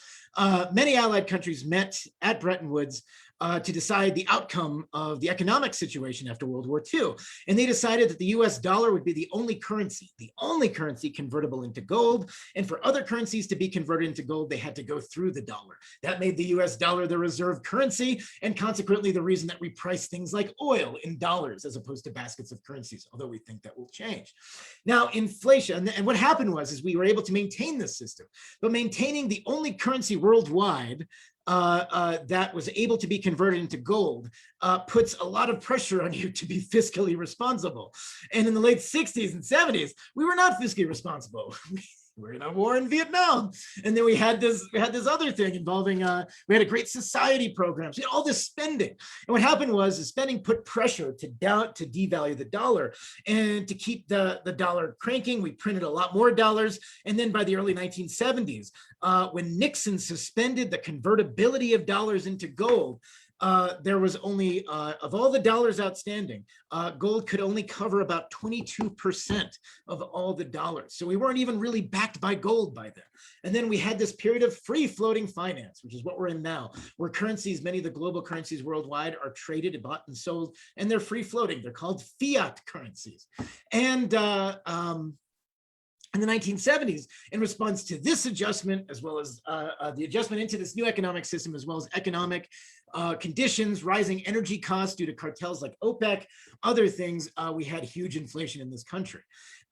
Many allied countries met at Bretton Woods to decide the outcome of the economic situation after World War II. And they decided that the US dollar would be the only currency convertible into gold. And for other currencies to be converted into gold, they had to go through the dollar. That made the US dollar the reserve currency, and consequently the reason that we price things like oil in dollars as opposed to baskets of currencies, although we think that will change. Now, inflation, and what happened was we were able to maintain this system, but maintaining the only currency worldwide that was able to be converted into gold puts a lot of pressure on you to be fiscally responsible. And in the late 60s and 70s, we were not fiscally responsible. We're in a war in Vietnam. And then we had this other thing involving, we had a Great Society programs, all this spending. And what happened was the spending put pressure to devalue the dollar. And to keep the dollar cranking, we printed a lot more dollars. And then by the early 1970s, when Nixon suspended the convertibility of dollars into gold, there was only, of all the dollars outstanding, gold could only cover about 22% of all the dollars. So we weren't even really backed by gold by then. And then we had this period of free floating finance, which is what we're in now, where currencies, many of the global currencies worldwide are traded and bought and sold, and they're free floating. They're called fiat currencies. And in the 1970s, in response to this adjustment, as well as the adjustment into this new economic system, as well as economic conditions, rising energy costs due to cartels like OPEC, other things, we had huge inflation in this country,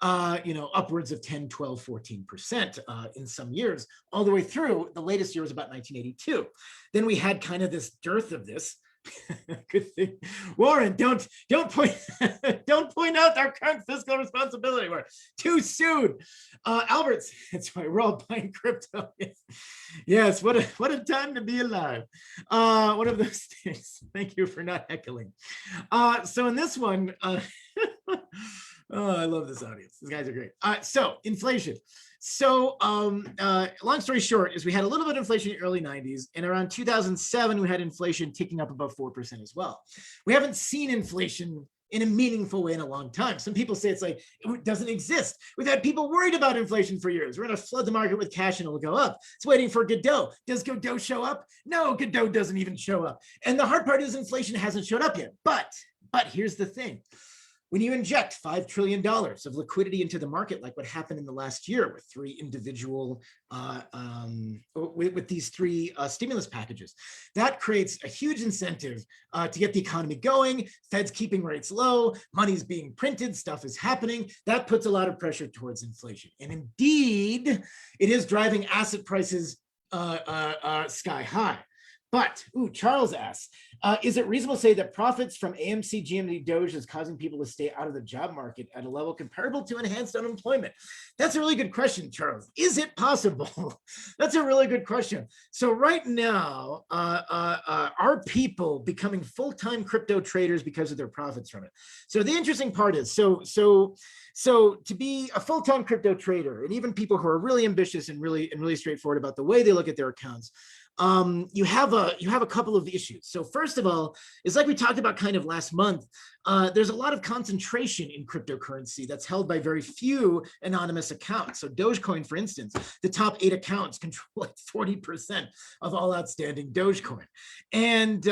upwards of 10, 12, 14% in some years, all the way through. The latest year was about 1982. Then we had kind of this dearth of this Good thing, Warren. Don't point don't point out our current fiscal responsibility. We're too soon. Alberts, that's why we're all buying crypto. Yes, what a time to be alive. One of those things. Thank you for not heckling. So in this one, oh, I love this audience. These guys are great. So inflation. So long story short is we had a little bit of inflation in the early 90s, and around 2007, we had inflation ticking up above 4% as well. We haven't seen inflation in a meaningful way in a long time. Some people say it's like, it doesn't exist. We've had people worried about inflation for years. We're going to flood the market with cash and it'll go up. It's waiting for Godot. Does Godot show up? No, Godot doesn't even show up. And the hard part is inflation hasn't showed up yet. But here's the thing. When you inject $5 trillion of liquidity into the market, like what happened in the last year with three individual, with these three stimulus packages, that creates a huge incentive to get the economy going. Fed's keeping rates low, money's being printed, stuff is happening. That puts a lot of pressure towards inflation. And indeed, it is driving asset prices sky high. But, Charles asks, is it reasonable to say that profits from AMC, GMT, Doge is causing people to stay out of the job market at a level comparable to enhanced unemployment? That's a really good question, Charles. Is it possible? That's a really good question. So right now, are people becoming full-time crypto traders because of their profits from it? So the interesting part is, so to be a full-time crypto trader, and even people who are really ambitious and really straightforward about the way they look at their accounts, you have a couple of issues. So first of all, it's like we talked about kind of last month. There's a lot of concentration in cryptocurrency that's held by very few anonymous accounts. So Dogecoin, for instance, the top 8 accounts control like 40% of all outstanding Dogecoin. And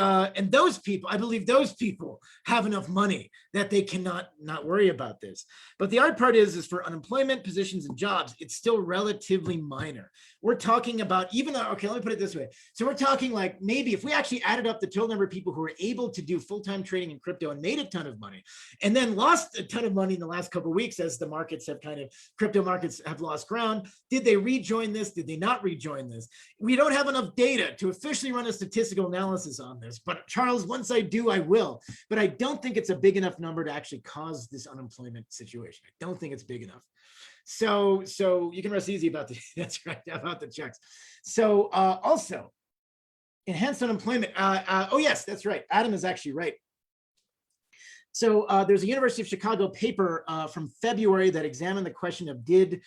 those people, I believe those people have enough money that they cannot not worry about this. But the hard part is for unemployment, positions, and jobs, it's still relatively minor. We're talking about okay, let me put it this way. So we're talking like maybe if we actually added up the total number of people who were able to do full-time trading in crypto and made a ton of money, and then lost a ton of money in the last couple of weeks as the markets have crypto markets have lost ground. Did they rejoin this? Did they not rejoin this? We don't have enough data to officially run a statistical analysis on this. But Charles, once I do, I will. But I don't think it's a big enough number to actually cause this unemployment situation. I don't think it's big enough. So you can rest easy about the that's right about the checks. So also enhanced unemployment. Oh yes, that's right. Adam is actually right. So there's a University of Chicago paper from February that examined the question of did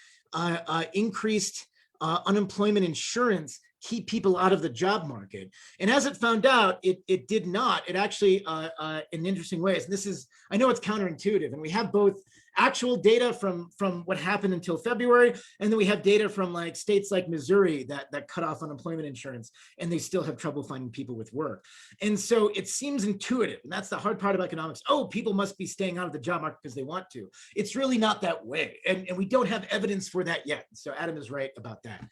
increased unemployment insurance keep people out of the job market? And as it found out, it did not. It actually, in interesting ways, and this is, I know it's counterintuitive, and we have both actual data from what happened until February, and then we have data from like states like Missouri that cut off unemployment insurance, and they still have trouble finding people with work. And so it seems intuitive, and that's the hard part of economics. Oh, people must be staying out of the job market because they want to. It's really not that way, and we don't have evidence for that yet. So Adam is right about that.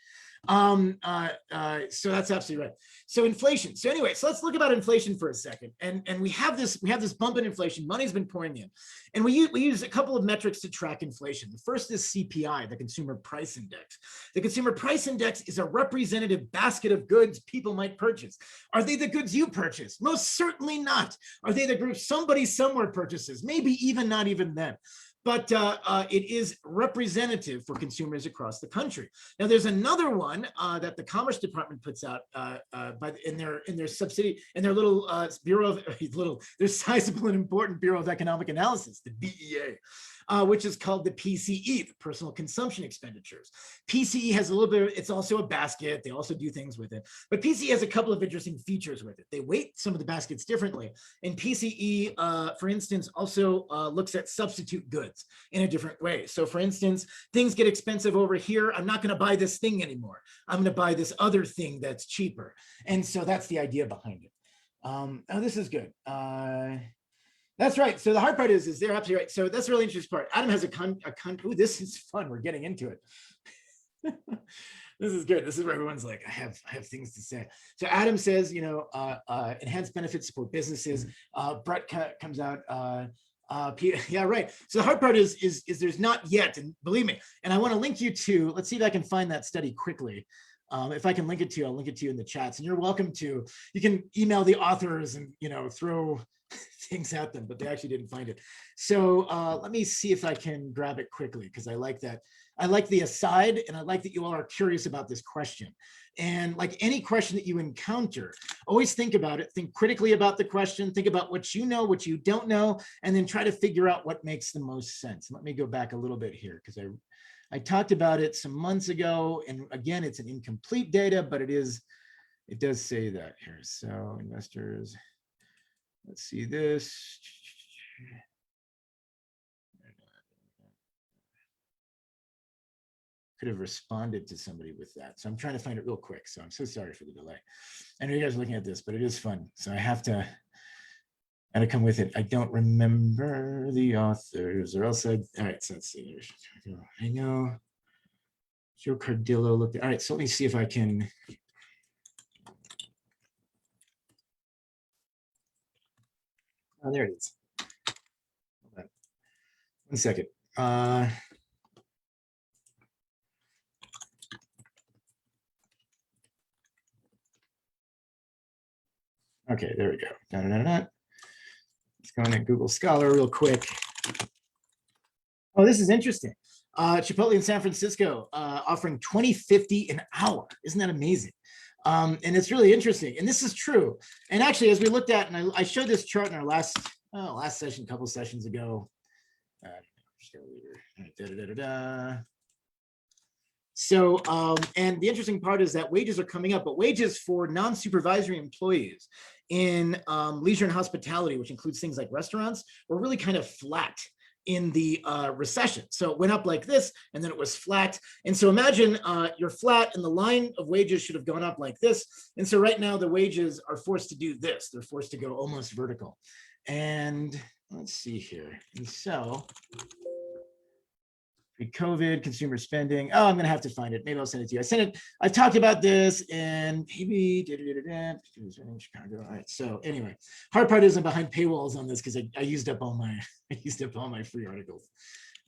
So that's absolutely right. So inflation. So anyway, so let's look about inflation for a second. And we have this bump in inflation. Money's been pouring in, and we use a couple of metrics to track inflation. The first is CPI, the Consumer Price Index. The Consumer Price Index is a representative basket of goods people might purchase. Are they the goods you purchase? Most certainly not. Are they the groups somebody somewhere purchases? Maybe even not even then. But it is representative for consumers across the country. Now, there's another one that the Commerce Department puts out in their subsidy, in their little bureau of their sizable and important Bureau of Economic Analysis, the BEA. Which is called the PCE, the Personal Consumption Expenditures. PCE has a little bit, it's also a basket. They also do things with it. But PCE has a couple of interesting features with it. They weight some of the baskets differently. And PCE, for instance, also looks at substitute goods in a different way. So for instance, things get expensive over here. I'm not going to buy this thing anymore. I'm going to buy this other thing that's cheaper. And so that's the idea behind it. Oh, this is good. That's right. So the hard part is they're absolutely right. So that's the really interesting part. Adam has ooh, this is fun. We're getting into it. This is good. This is where everyone's like, I have things to say. So Adam says, enhanced benefits support businesses. Brett comes out. Yeah, right. So the hard part is there's not yet, and believe me, and I want to link you to, let's see if I can find that study quickly. If I can link it to you, I'll link it to you in the chats. And you're welcome to, you can email the authors and, throw things at them, but they actually didn't find it. So let me see if I can grab it quickly, because I like that. I like the aside, and I like that you all are curious about this question. And like any question that you encounter, always think about it, think critically about the question, think about what you know, what you don't know, and then try to figure out what makes the most sense. Let me go back a little bit here, because I talked about it some months ago, and again, it's an incomplete data, but it does say that here. So investors, let's see this. Could have responded to somebody with that. So I'm trying to find it real quick. So I'm so sorry for the delay. I know you guys are looking at this, but it is fun. So I have to come with it. I don't remember the authors, or else all right, so let's see. I know Joe Cardillo looked at, all right, so let me see if I can. Oh, there it is. Hold on. 1 second. Okay, there we go. Let's go into Google Scholar real quick. Oh, this is interesting. Chipotle in San Francisco offering $20.50 an hour. Isn't that amazing? And it's really interesting. And this is true. And actually, as we looked at, and I showed this chart in our last session, a couple of sessions ago. So, and the interesting part is that wages are coming up, but wages for non-supervisory employees in leisure and hospitality, which includes things like restaurants, were really kind of flat in the recession. So it went up like this, and then it was flat. And so imagine you're flat, and the line of wages should have gone up like this. And so right now the wages are forced to do this. They're forced to go almost vertical. And let's see here. And so pre-COVID consumer spending. Oh, I'm gonna have to find it. Maybe I'll send it to you. I talked about this and maybe Chicago. All right. So anyway, hard part is I'm behind paywalls on this because I used up all my free articles.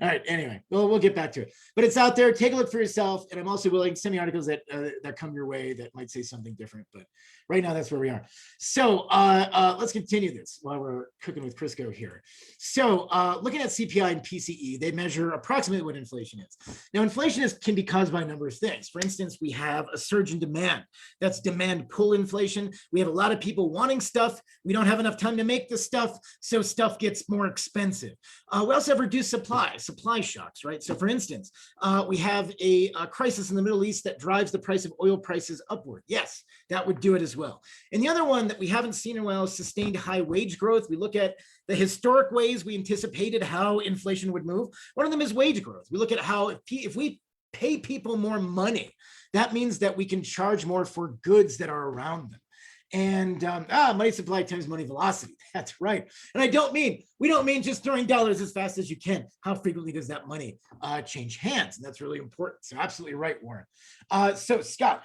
All right. Anyway, we'll get back to it, but it's out there. Take a look for yourself. And I'm also willing to send me articles that come your way that might say something different. But right now, that's where we are. So let's continue this while we're cooking with Crisco here. So looking at CPI and PCE, they measure approximately what inflation is. Now, inflation can be caused by a number of things. For instance, we have a surge in demand. That's demand pull inflation. We have a lot of people wanting stuff. We don't have enough time to make the stuff, so stuff gets more expensive. We also have reduced supply shocks, right? So for instance, we have a crisis in the Middle East that drives the price of oil prices upward. Yes, that would do it as well. And the other one that we haven't seen in a while is sustained high wage growth. We look at the historic ways we anticipated how inflation would move. One of them is wage growth. We look at how if we pay people more money, that means that we can charge more for goods that are around them. And money supply times money velocity. That's right. And we don't mean just throwing dollars as fast as you can. How frequently does that money change hands? And that's really important. So absolutely right, Warren. So Scott,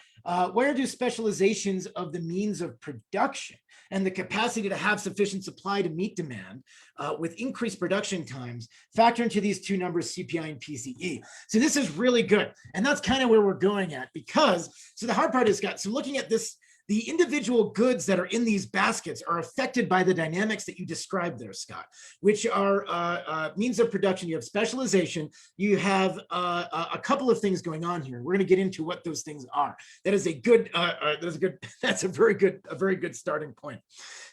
where do specializations of the means of production and the capacity to have sufficient supply to meet demand with increased production times factor into these two numbers, CPI and PCE? So this is really good. And that's kind of where we're going at, because, so the hard part is, Scott, so looking at this, the individual goods that are in these baskets are affected by the dynamics that you described there, Scott, which are means of production. You have specialization. You have a couple of things going on here. We're going to get into what those things are. That is a good. That's a very good starting point.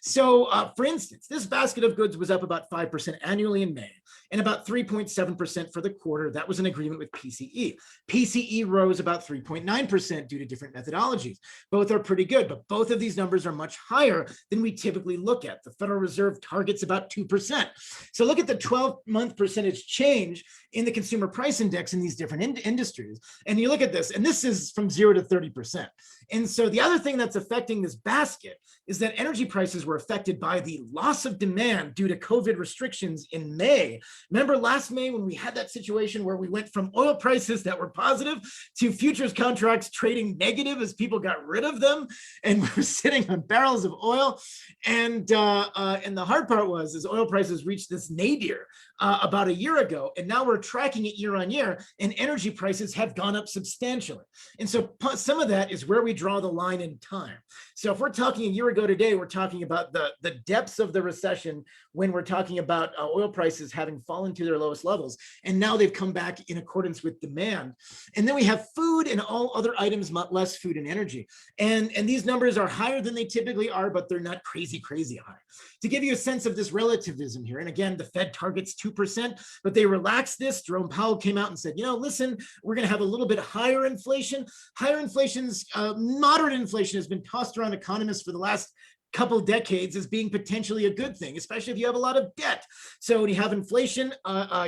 So, for instance, this basket of goods was up about 5% annually in May, and about 3.7% for the quarter. That was an agreement with PCE. PCE rose about 3.9% due to different methodologies. Both are pretty good, but both of these numbers are much higher than we typically look at. The Federal Reserve targets about 2%. So look at the 12-month percentage change in the consumer price index in these different industries. And you look at this, and this is from 0 to 30%. And so the other thing that's affecting this basket is that energy prices were affected by the loss of demand due to COVID restrictions in May. Remember last May when we had that situation where we went from oil prices that were positive to futures contracts trading negative as people got rid of them, and we were sitting on barrels of oil. And the hard part was, as oil prices reached this nadir about a year ago, and now we're tracking it year on year, and energy prices have gone up substantially. And so some of that is where we draw the line in time. So if we're talking a year ago today, we're talking about the depths of the recession when we're talking about oil prices having fallen to their lowest levels, and now they've come back in accordance with demand. And then we have food and all other items, less food and energy. And these numbers are higher than they typically are, but they're not crazy high. To give you a sense of this relativism here, and again, the Fed targets 2%, but they relaxed this. Jerome Powell came out and said, listen, we're going to have a little bit higher inflation. Higher inflation's moderate inflation has been tossed around economists for the last couple decades as being potentially a good thing, especially if you have a lot of debt. So when you have inflation,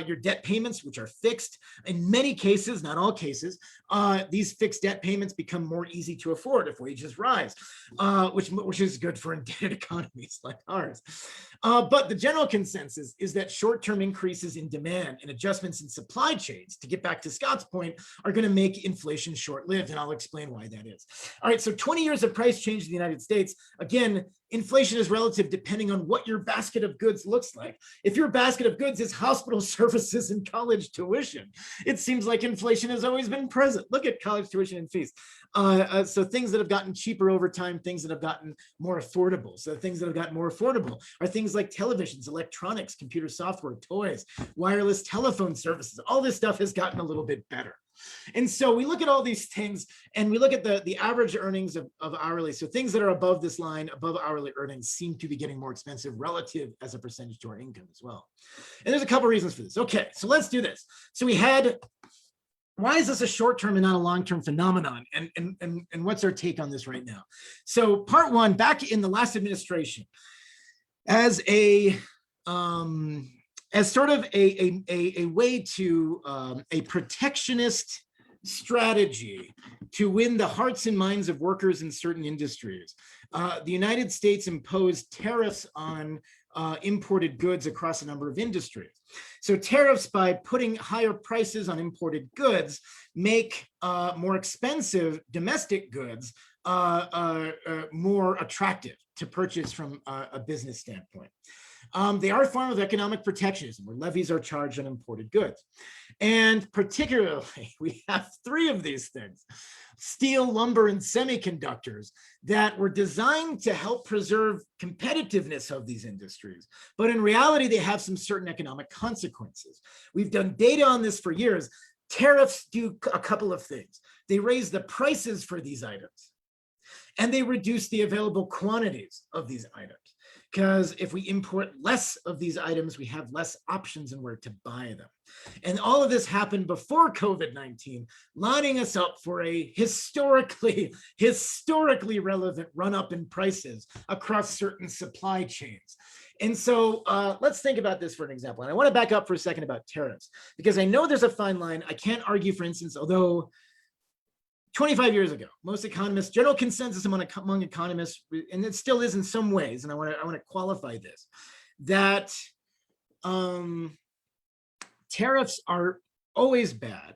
your debt payments, which are fixed, in many cases, not all cases, these fixed debt payments become more easy to afford if wages rise, which is good for indebted economies like ours. But the general consensus is that short-term increases in demand and adjustments in supply chains, to get back to Scott's point, are going to make inflation short-lived, and I'll explain why that is. All right, so 20 years of price change in the United States. Again, inflation is relative depending on what your basket of goods looks like. If your basket of goods is hospital services and college tuition, it seems like inflation has always been present. Look at college tuition and fees. So things that have gotten cheaper over time, things that have gotten more affordable. So things that have gotten more affordable are things like televisions, electronics, computer software, toys, wireless telephone services. All this stuff has gotten a little bit better. And so we look at all these things and we look at the average earnings of hourly. So things that are above this line, above hourly earnings, seem to be getting more expensive relative as a percentage to our income as well. And there's a couple reasons for this. Okay, so let's do this. So we had, why is this a short-term and not a long-term phenomenon? And what's our take on this right now? So part one, back in the last administration, as sort of a way to a protectionist strategy to win the hearts and minds of workers in certain industries, the United States imposed tariffs on imported goods across a number of industries. So tariffs, by putting higher prices on imported goods, make more expensive domestic goods more attractive to purchase from a business standpoint. They are a form of economic protectionism, where levies are charged on imported goods. And particularly, we have three of these things: steel, lumber, and semiconductors, that were designed to help preserve competitiveness of these industries. But in reality, they have some certain economic consequences. We've done data on this for years. Tariffs do a couple of things. They raise the prices for these items, and they reduce the available quantities of these items. Because if we import less of these items, we have less options in where to buy them. And all of this happened before COVID-19, lining us up for a historically relevant run-up in prices across certain supply chains. And so let's think about this for an example. And I want to back up for a second about tariffs, because I know there's a fine line. I can't argue, for instance, although 25 years ago, most economists, general consensus among economists, and it still is in some ways, and I want to qualify this, that tariffs are always bad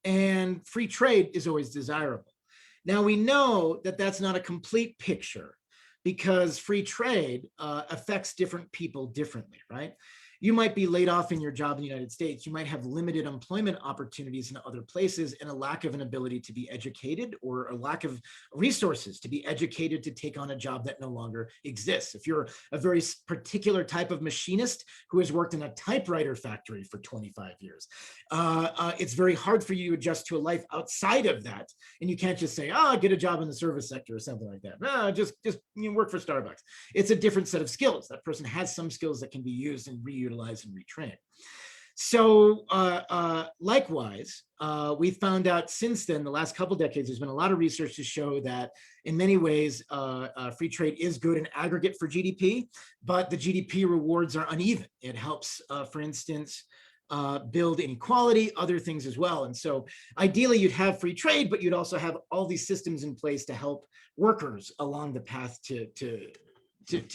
and free trade is always desirable. Now, we know that that's not a complete picture, because free trade affects different people differently, right? You might be laid off in your job in the United States. You might have limited employment opportunities in other places, and a lack of an ability to be educated, or a lack of resources to be educated to take on a job that no longer exists. If you're a very particular type of machinist who has worked in a typewriter factory for 25 years, it's very hard for you to adjust to a life outside of that. And you can't just say, get a job in the service sector or something like that. No, just work for Starbucks. It's a different set of skills. That person has some skills that can be used and reused and retrain. So likewise, we found out since then, the last couple of decades, there's been a lot of research to show that in many ways, free trade is good in aggregate for GDP, but the GDP rewards are uneven. It helps, for instance, build inequality, other things as well. And so ideally you'd have free trade, but you'd also have all these systems in place to help workers along the path to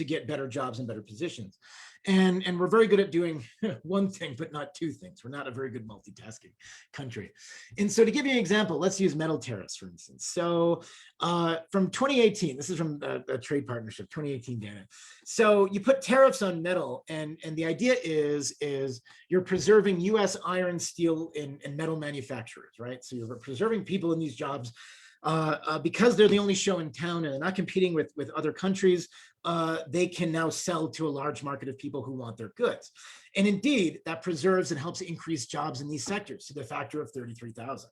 get better jobs and better positions. And we're very good at doing one thing, but not two things. We're not a very good multitasking country. And so to give you an example, let's use metal tariffs, for instance. So from 2018, this is from a trade partnership, 2018 data. So you put tariffs on metal, and the idea is you're preserving US iron, steel, and metal manufacturers, right? So you're preserving people in these jobs because they're the only show in town and they're not competing with other countries. They can now sell to a large market of people who want their goods. And indeed, that preserves and helps increase jobs in these sectors to the factor of 33,000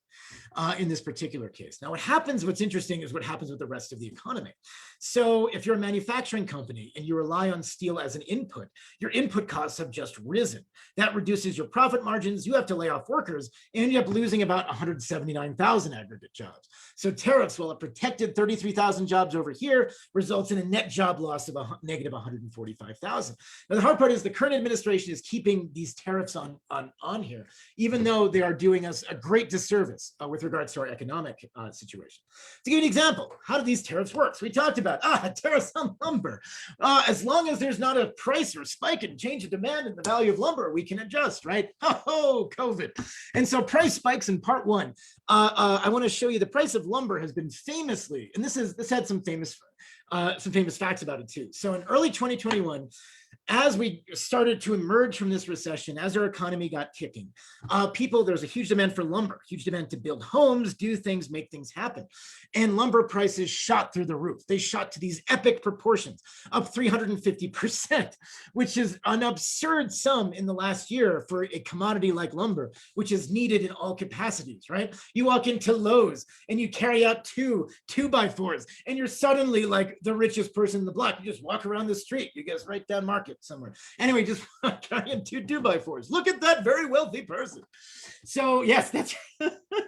in this particular case. Now, what's interesting is what happens with the rest of the economy. So if you're a manufacturing company and you rely on steel as an input, your input costs have just risen. That reduces your profit margins. You have to lay off workers and you end up losing about 179,000 aggregate jobs. So tariffs, while it protected 33,000 jobs over here, results in a net job loss of a negative 145,000. Now, the hard part is the current administration is keeping these tariffs on here, even though they are doing us a great disservice with regards to our economic situation. To give you an example, how do these tariffs work? So we talked about tariffs on lumber. As long as there's not a price or spike and change of demand in the value of lumber, we can adjust, right? Oh, COVID. And so price spikes in part one. I want to show you the price of lumber has been famously, and this had some famous facts about it too. So in early 2021, as we started to emerge from this recession, as our economy got kicking, there's a huge demand for lumber, huge demand to build homes, do things, make things happen. And lumber prices shot through the roof. They shot to these epic proportions, up 350%, which is an absurd sum in the last year for a commodity like lumber, which is needed in all capacities, right? You walk into Lowe's and you carry out two 2x4s and you're suddenly like the richest person in the block. You just walk around the street, you guys right down Market somewhere. Anyway, just carrying two 2x4s. Look at that very wealthy person. So yes, that's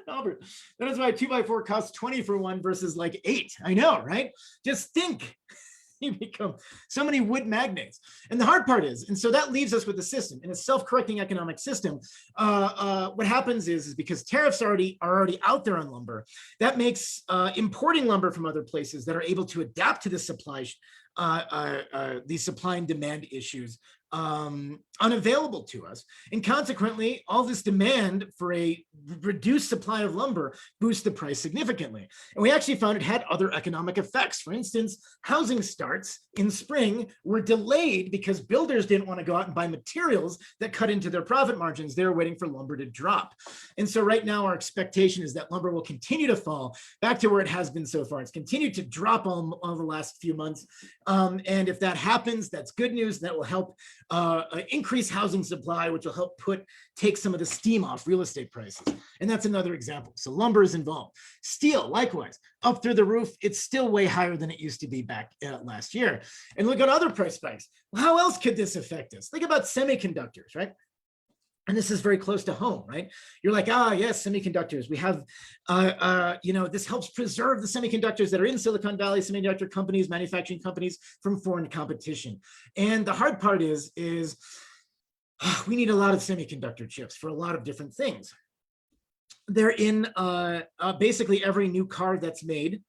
Albert. That is why a 2x4 costs 20 for one versus like 8. I know, right? Just think. You become so many wood magnates. And the hard part is, and so that leaves us with the system. In a self-correcting economic system, what happens is because tariffs are already out there on lumber, that makes importing lumber from other places that are able to adapt to the supply these supply and demand issues unavailable to us. And consequently, all this demand for a reduced supply of lumber boosts the price significantly. And we actually found it had other economic effects. For instance, housing starts in spring were delayed because builders didn't want to go out and buy materials that cut into their profit margins. They were waiting for lumber to drop. And so right now, our expectation is that lumber will continue to fall back to where it has been so far. It's continued to drop all the last few months. And if that happens, that's good news. That will help increase housing supply, which will help take some of the steam off real estate prices. And that's another example. So lumber is involved. Steel, likewise, up through the roof. It's still way higher than it used to be back last year. And look at other price spikes. Well, how else could this affect us? Think about semiconductors, right? And this is very close to home, right? You're like, yes, semiconductors. We have, this helps preserve the semiconductors that are in Silicon Valley, semiconductor companies, manufacturing companies from foreign competition. And the hard part is we need a lot of semiconductor chips for a lot of different things. They're in basically every new car that's made.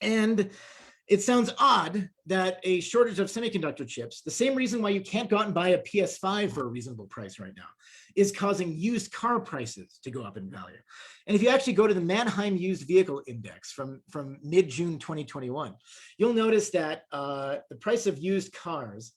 And it sounds odd that a shortage of semiconductor chips, the same reason why you can't go out and buy a PS5 for a reasonable price right now, is causing used car prices to go up in value. And if you actually go to the Manheim Used Vehicle Index from mid-June 2021, you'll notice that the price of used cars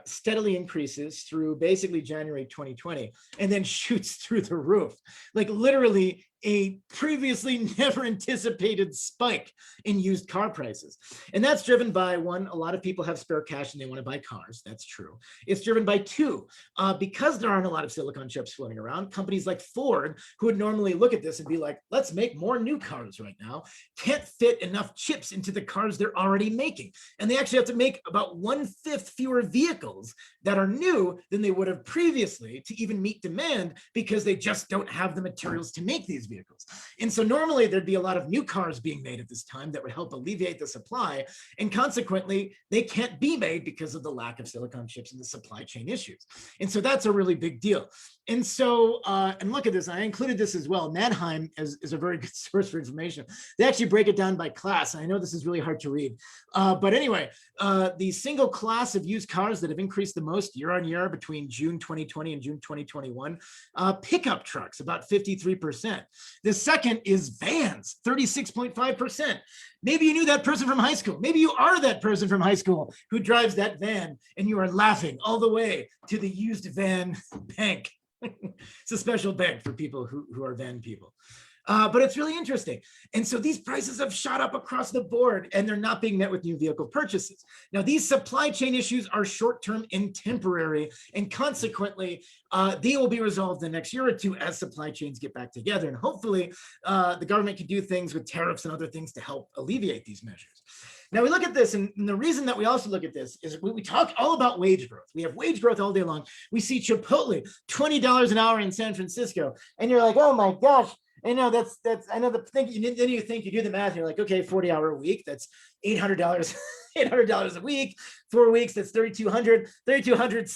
steadily increases through basically January 2020 and then shoots through the roof. Like literally a previously never anticipated spike in used car prices. And that's driven by one, a lot of people have spare cash and they want to buy cars. That's true. It's driven by two, because there aren't a lot of silicon chips floating around, companies like Ford, who would normally look at this and be like, let's make more new cars right now, can't fit enough chips into the cars they're already making. And they actually have to make about 1/5 fewer vehicles that are new than they would have previously to even meet demand because they just don't have the materials to make these vehicles. And so normally there'd be a lot of new cars being made at this time that would help alleviate the supply. And consequently, they can't be made because of the lack of silicon chips and the supply chain issues. And so that's a really big deal. And so, and look at this, I included this as well. Mannheim is a very good source for information. They actually break it down by class. I know this is really hard to read. But anyway, the single class of used cars that have increased the most year on year between June 2020 and June 2021, pickup trucks, about 53%. The second is vans, 36.5%. Maybe you knew that person from high school. Maybe you are that person from high school who drives that van and you are laughing all the way to the used van bank. It's a special bank for people who are van people. But it's really interesting. And so these prices have shot up across the board and they're not being met with new vehicle purchases. Now, these supply chain issues are short-term and temporary, and consequently, they will be resolved the next year or two as supply chains get back together. And hopefully, the government can do things with tariffs and other things to help alleviate these measures. Now we look at this, and the reason that we also look at this is we talk all about wage growth. We have wage growth all day long. We see Chipotle, $20 an hour in San Francisco, and you're like, oh my gosh, I know that's I know the thing. Then you think, you do the math, and you're like, okay, 40-hour a week, that's $800, $800 a week, 4 weeks, that's $3,200. $3,200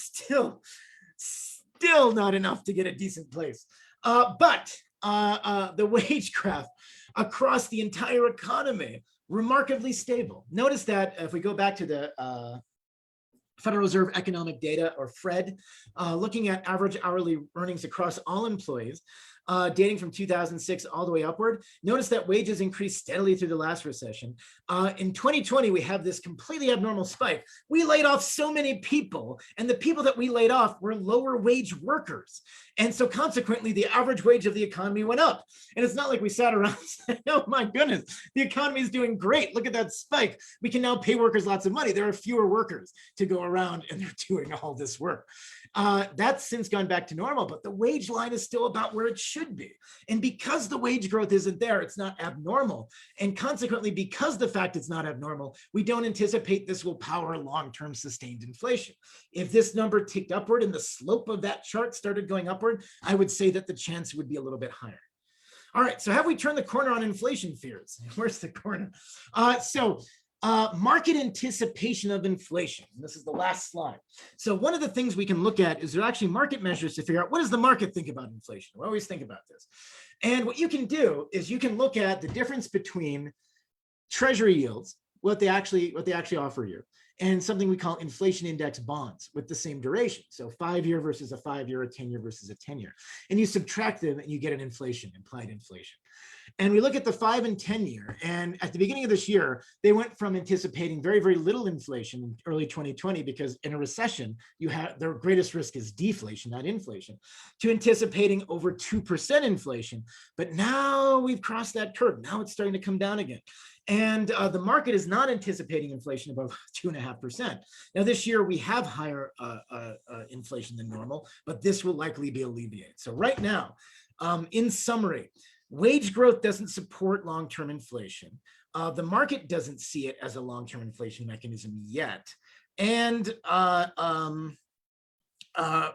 still not enough to get a decent place. But the wage graph across the entire economy, remarkably stable. Notice that if we go back to the Federal Reserve Economic Data, or FRED, looking at average hourly earnings across all employees, dating from 2006 all the way upward, notice that wages increased steadily through the last recession. In 2020, we have this completely abnormal spike. We laid off so many people, and the people that we laid off were lower wage workers. And so consequently, the average wage of the economy went up. And it's not like we sat around and said, oh my goodness, the economy is doing great. Look at that spike. We can now pay workers lots of money. There are fewer workers to go around, and they're doing all this work. That's since gone back to normal, but the wage line is still about where it should be. And because the wage growth isn't there, it's not abnormal. And consequently, because the fact it's not abnormal, we don't anticipate this will power long-term sustained inflation. If this number ticked upward and the slope of that chart started going upward, I would say that the chance would be a little bit higher. All right, so have we turned the corner on inflation fears? Where's the corner? Market anticipation of inflation. This is the last slide. So one of the things we can look at is there are actually market measures to figure out what does the market think about inflation. We always think about this. And what you can do is you can look at the difference between treasury yields, what they actually offer you, and something we call inflation index bonds with the same duration. So 5-year versus a 5-year, a 10-year versus a 10-year. And you subtract them and you get an inflation, implied inflation. And we look at the 5 and 10-year, and at the beginning of this year, they went from anticipating very, very little inflation in early 2020, because in a recession, you have the greatest risk is deflation, not inflation, to anticipating over 2% inflation. But now we've crossed that curve. Now it's starting to come down again. And the market is not anticipating inflation above 2.5%. Now, this year we have higher inflation than normal, but this will likely be alleviated. So right now, in summary, wage growth doesn't support long-term inflation. The market doesn't see it as a long-term inflation mechanism yet. And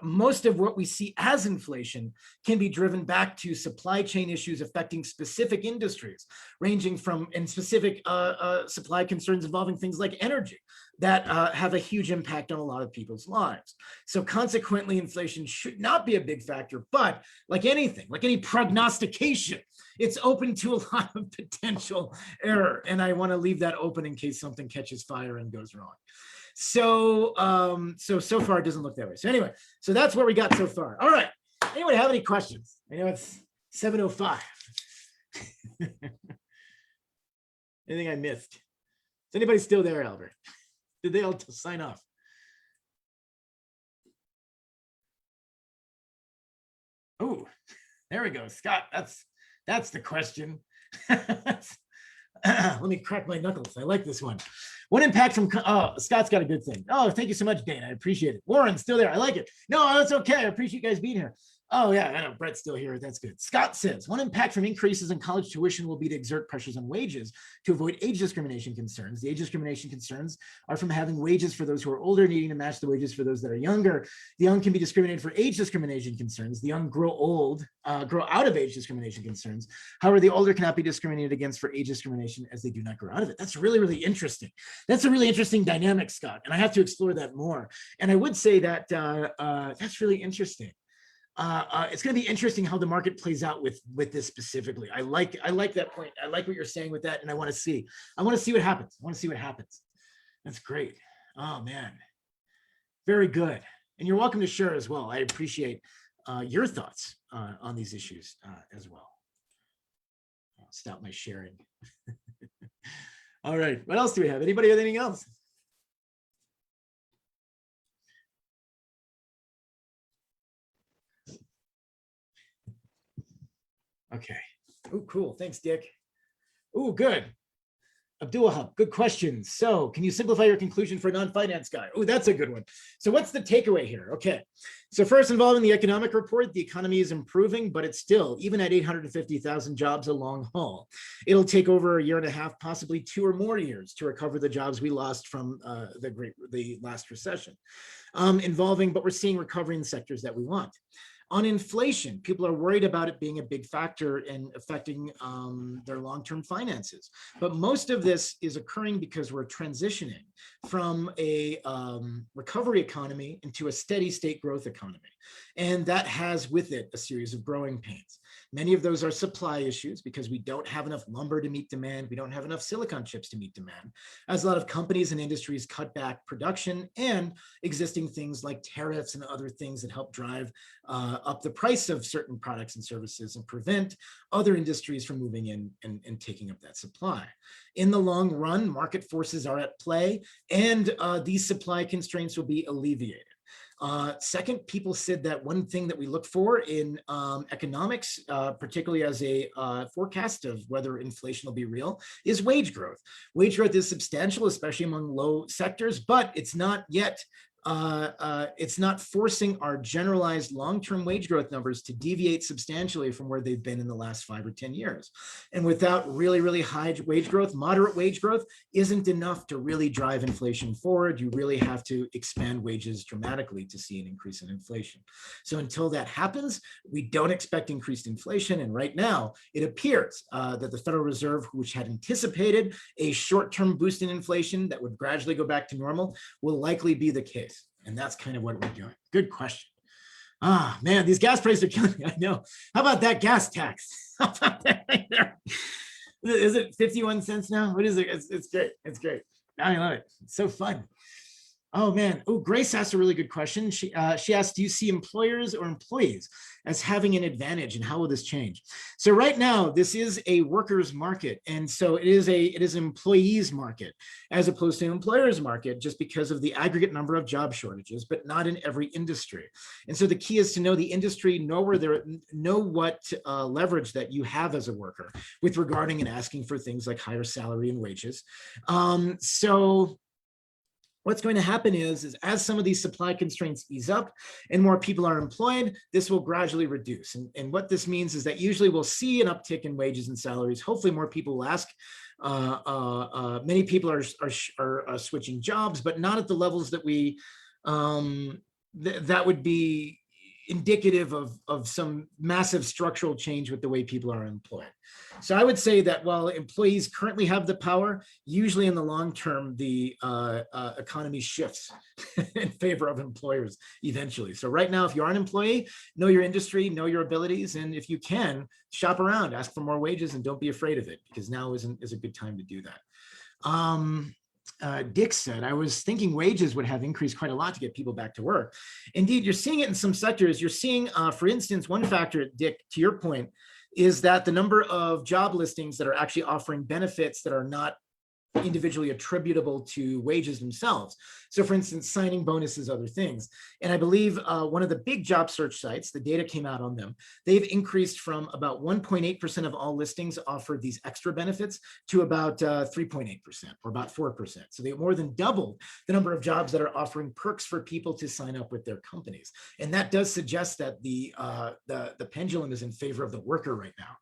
most of what we see as inflation can be driven back to supply chain issues affecting specific industries, ranging from specific supply concerns involving things like energy that have a huge impact on a lot of people's lives. So consequently, inflation should not be a big factor, but like anything, like any prognostication, it's open to a lot of potential error. And I want to leave that open in case something catches fire and goes wrong. So far it doesn't look that way. So anyway, so that's what we got so far. All right. Anyone have any questions? I know it's 7:05. Anything I missed? Is anybody still there, Albert? Did they all sign off? Oh, there we go. Scott, that's the question. Let me crack my knuckles. I like this one. What impact from, oh, Scott's got a good thing. Oh, thank you so much, Dane. I appreciate it. Warren's still there. I like it. No, that's okay. I appreciate you guys being here. Oh yeah, I know Brett's still here. That's good. Scott says, one impact from increases in college tuition will be to exert pressures on wages to avoid age discrimination concerns. The age discrimination concerns are from having wages for those who are older needing to match the wages for those that are younger. The young can be discriminated for age discrimination concerns. The young grow out of age discrimination concerns. However, the older cannot be discriminated against for age discrimination as they do not grow out of it. That's really, really interesting. That's a really interesting dynamic, Scott, and I have to explore that more. And I would say that that's really interesting. it's going to be interesting how the market plays out with this specifically. I like that point. I like what you're saying with that, and I want to see what happens. I want to see what happens. That's great. Oh man, very good. And you're welcome to share as well. I appreciate your thoughts on these issues as well. I'll stop my sharing. All right, what else do we have? Anybody have anything else? Okay. Oh, cool. Thanks, Dick. Oh, good. Abdullah, good question. So can you simplify your conclusion for a non-finance guy? Oh, that's a good one. So what's the takeaway here? Okay. So first, involving the economic report, the economy is improving, but it's still, even at 850,000 jobs, a long haul. It'll take over a year and a half, possibly 2 or more years to recover the jobs we lost from the last recession. But we're seeing recovery in sectors that we want. On inflation, people are worried about it being a big factor in affecting their long-term finances. But most of this is occurring because we're transitioning from a recovery economy into a steady state growth economy. And that has with it a series of growing pains. Many of those are supply issues because we don't have enough lumber to meet demand. We don't have enough silicon chips to meet demand, as a lot of companies and industries cut back production, and existing things like tariffs and other things that help drive up the price of certain products and services and prevent other industries from moving in and taking up that supply. In the long run, market forces are at play, and these supply constraints will be alleviated. Second, people said that one thing that we look for in economics, particularly as a forecast of whether inflation will be real, is wage growth. Wage growth is substantial, especially among low sectors, but it's not yet it's not forcing our generalized long-term wage growth numbers to deviate substantially from where they've been in the last 5 or 10 years. And without really, really high wage growth, moderate wage growth isn't enough to really drive inflation forward. You really have to expand wages dramatically to see an increase in inflation. So until that happens, we don't expect increased inflation. And right now, it appears that the Federal Reserve, which had anticipated a short-term boost in inflation that would gradually go back to normal, will likely be the case. And that's kind of what we're doing. Good question. Ah, man, these gas prices are killing me. I know. How about that gas tax? How about that right there? Is it 51 cents now? What is it? It's great. It's great. I love it. It's so fun. Oh man. Oh, Grace asked a really good question. She asked, do you see employers or employees as having an advantage, and how will this change? So right now, this is a workers' market, and so it is an employees' market as opposed to an employers' market, just because of the aggregate number of job shortages, but not in every industry. And so the key is to know the industry, know what leverage that you have as a worker with regarding and asking for things like higher salary and wages. So what's going to happen is as some of these supply constraints ease up and more people are employed, this will gradually reduce. And what this means is that usually we'll see an uptick in wages and salaries. Hopefully more people will ask. Many people are switching jobs, but not at the levels that we, that would be indicative of some massive structural change with the way people are employed. So I would say that while employees currently have the power, usually in the long term, the economy shifts in favor of employers eventually. So right now, if you are an employee, know your industry, know your abilities, and if you can, shop around, ask for more wages, and don't be afraid of it, because now is a good time to do that. Dick said, I was thinking wages would have increased quite a lot to get people back to work. Indeed, you're seeing it in some sectors. You're seeing, for instance, one factor, Dick, to your point, is that the number of job listings that are actually offering benefits that are not individually attributable to wages themselves. So for instance, signing bonuses, other things. And I believe one of the big job search sites, the data came out on them, they've increased from about 1.8% of all listings offered these extra benefits to about 3.8% or about 4%. So they more than doubled the number of jobs that are offering perks for people to sign up with their companies. And that does suggest that the pendulum is in favor of the worker right now.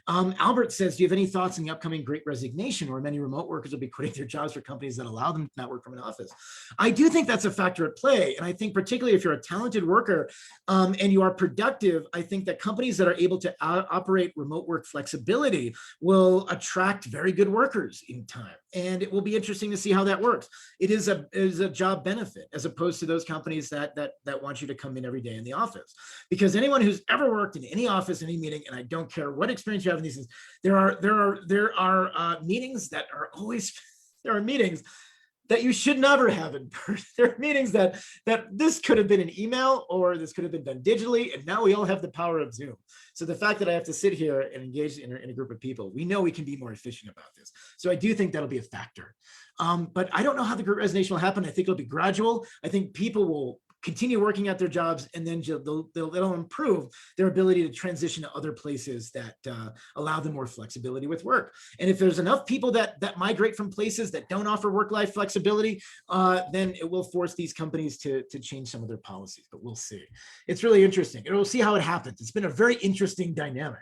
Albert says, do you have any thoughts on the upcoming great resignation, where many remote workers will be quitting their jobs for companies that allow them to not work from an office? I do think that's a factor at play. And I think particularly if you're a talented worker and you are productive, I think that companies that are able to operate remote work flexibility will attract very good workers in time. And it will be interesting to see how that works. It is a job benefit, as opposed to those companies that want you to come in every day in the office. Because anyone who's ever worked in any office, any meeting, and I don't care what experience you have in these things, there are meetings that are always, there are meetings that you should never have in person. There are meetings that this could have been an email, or this could have been done digitally, and now we all have the power of Zoom. So the fact that I have to sit here and engage in a group of people, we know we can be more efficient about this. So I do think that'll be a factor. But I don't know how the great resignation will happen. I think it'll be gradual. I think people will continue working at their jobs, and then they'll improve their ability to transition to other places that allow them more flexibility with work. And if there's enough people that migrate from places that don't offer work-life flexibility, then it will force these companies to change some of their policies, but we'll see. It's really interesting, and we'll see how it happens. It's been a very interesting dynamic.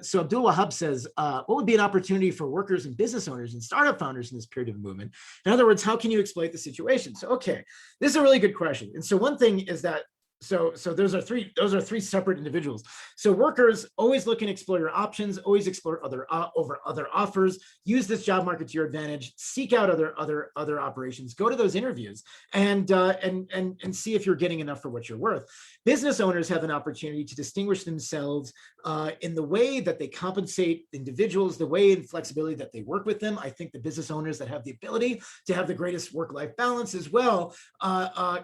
So Abdul Wahab says, what would be an opportunity for workers and business owners and startup founders in this period of movement? In other words, how can you exploit the situation? So, okay, this is a really good question. And so one thing is that, so those are three separate individuals. So workers, always look and explore your options, always explore other offers, use this job market to your advantage, seek out other operations, go to those interviews, and see if you're getting enough for what you're worth. Business owners have an opportunity to distinguish themselves in the way that they compensate individuals, the way and flexibility that they work with them. I think the business owners that have the ability to have the greatest work-life balance as well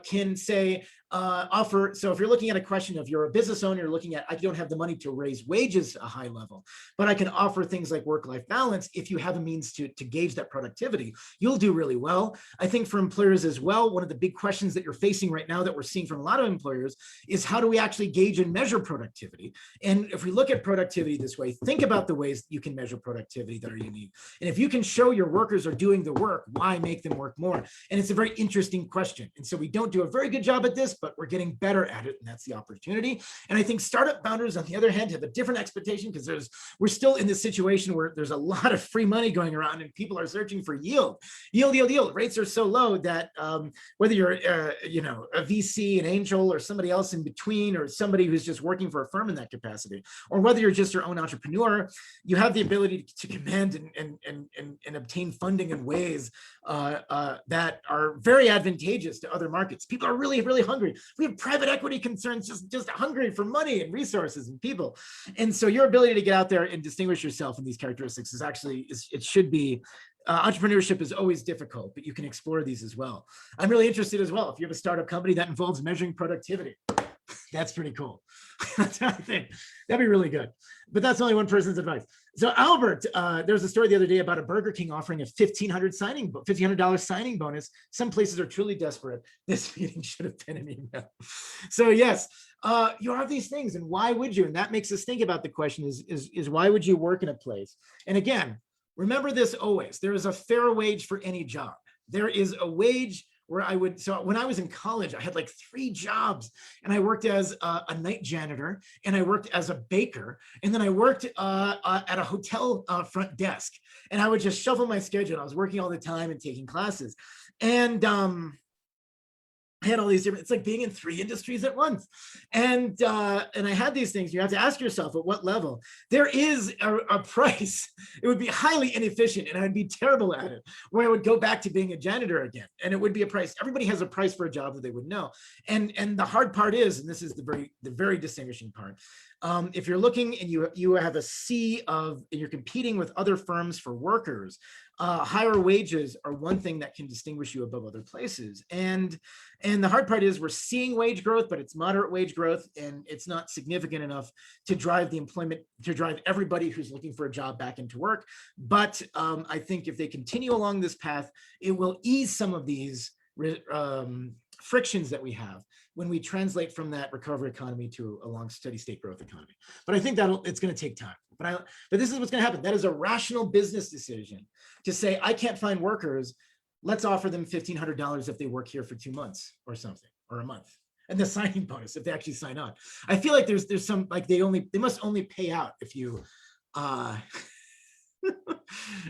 can say, offer. So if you're looking at a question of, you're a business owner, you're looking at, I don't have the money to raise wages a high level, but I can offer things like work-life balance. If you have a means to gauge that productivity, you'll do really well. I think for employers as well, one of the big questions that you're facing right now, that we're seeing from a lot of employers, is how do we actually gauge and measure productivity? And if we look at productivity this way, think about the ways you can measure productivity that are unique. And if you can show your workers are doing the work, why make them work more? And it's a very interesting question. And so we don't do a very good job at this, but we're getting better at it, and that's the opportunity. And I think startup founders, on the other hand, have a different expectation, because we're still in this situation where there's a lot of free money going around, and people are searching for yield. Rates are so low that whether you're a VC, an angel, or somebody else in between, or somebody who's just working for a firm in that capacity, or whether you're just your own entrepreneur, you have the ability to command and obtain funding in ways that are very advantageous to other markets. People are really, really hungry. We have private equity concerns just hungry for money and resources and people. And so your ability to get out there and distinguish yourself in these characteristics is actually, it should be, entrepreneurship is always difficult, but you can explore these as well. I'm really interested as well, if you have a startup company that involves measuring productivity. That's pretty cool. That's what I think. That'd be really good. But that's only one person's advice. So Albert, there was a story the other day about a Burger King offering a $1,500 signing bonus. Some places are truly desperate. This meeting should have been an email. So yes, you have these things, and why would you? And that makes us think about the question is why would you work in a place? And again, remember this always, there is a fair wage for any job. There is a wage where so when I was in college, I had like 3 jobs, and I worked as a night janitor, and I worked as a baker, and then I worked at a hotel front desk, and I would just shuffle my schedule. I was working all the time and taking classes, and I had all these different, it's like being in 3 industries at once. And I had these things. You have to ask yourself, at what level? There is a price. It would be highly inefficient, and I'd be terrible at it, where I would go back to being a janitor again. And it would be a price. Everybody has a price for a job that they would know. And the hard part is, and this is the very distinguishing part, if you're looking and you have a sea of, and you're competing with other firms for workers, higher wages are one thing that can distinguish you above other places. And the hard part is, we're seeing wage growth, but it's moderate wage growth, and it's not significant enough to drive the employment, to drive everybody who's looking for a job back into work. But I think if they continue along this path, it will ease some of these frictions that we have when we translate from that recovery economy to a long steady state growth economy. But I think it's going to take time. But this is what's going to happen. That is a rational business decision to say, I can't find workers. Let's offer them $1,500 if they work here for 2 months or something, or a month. And the signing bonus if they actually sign on. I feel like there's some, like they must only pay out if you uh,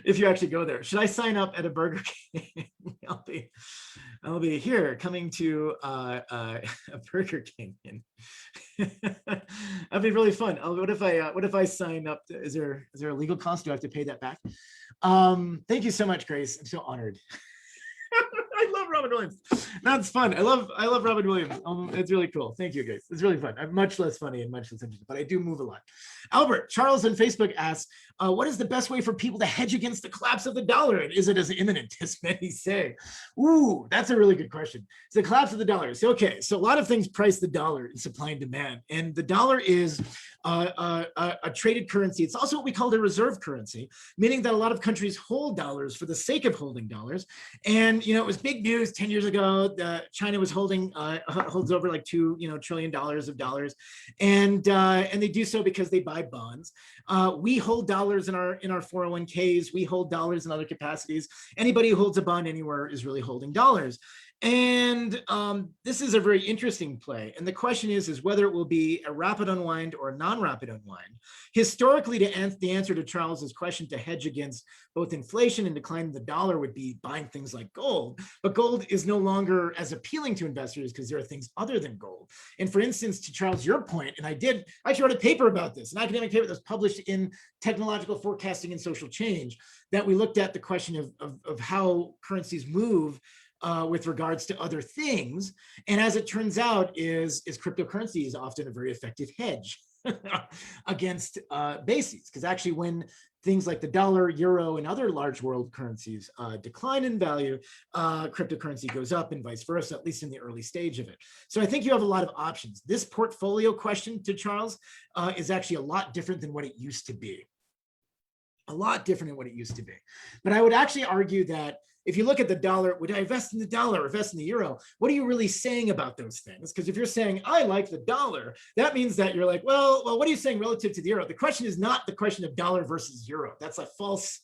if you actually go there. Should I sign up at a Burger King? I'll be here coming to a Burger King. That'd be really fun. What if I sign up? Is there a legal cost? Do I have to pay that back? Thank you so much, Grace. I'm so honored. I love Robin Williams. That's fun. I love Robin Williams. It's really cool. Thank you, guys. It's really fun. I'm much less funny and much less interesting, but I do move a lot. Albert Charles on Facebook asks, what is the best way for people to hedge against the collapse of the dollar? And is it as imminent as many say? Ooh, that's a really good question. It's the collapse of the dollar. So, okay, so a lot of things price the dollar in supply and demand. And the dollar is a traded currency. It's also what we call a reserve currency, meaning that a lot of countries hold dollars for the sake of holding dollars. And, it was big news 10 years ago. China was holds over like $2 trillion of dollars. And they do so because they buy bonds. We hold dollars in our 401ks. We hold dollars in other capacities. Anybody who holds a bond anywhere is really holding dollars. And this is a very interesting play. And the question is whether it will be a rapid unwind or a non-rapid unwind. Historically, the answer to Charles's question to hedge against both inflation and decline in the dollar would be buying things like gold. But gold is no longer as appealing to investors because there are things other than gold. And for instance, to Charles, your point, and I actually wrote a paper about this, an academic paper that was published in Technological Forecasting and Social Change, that we looked at the question of how currencies move with regards to other things. And as it turns out, is cryptocurrency is often a very effective hedge against bases. Because actually when things like the dollar, euro, and other large world currencies decline in value, cryptocurrency goes up and vice versa, at least in the early stage of it. So I think you have a lot of options. This portfolio question to Charles is actually a lot different than what it used to be. A lot different than what it used to be. But I would actually argue that if you look at the dollar, would I invest in the dollar or invest in the euro? What are you really saying about those things? Because if you're saying, I like the dollar, that means that you're like, well, what are you saying relative to the euro? The question is not the question of dollar versus euro. That's a false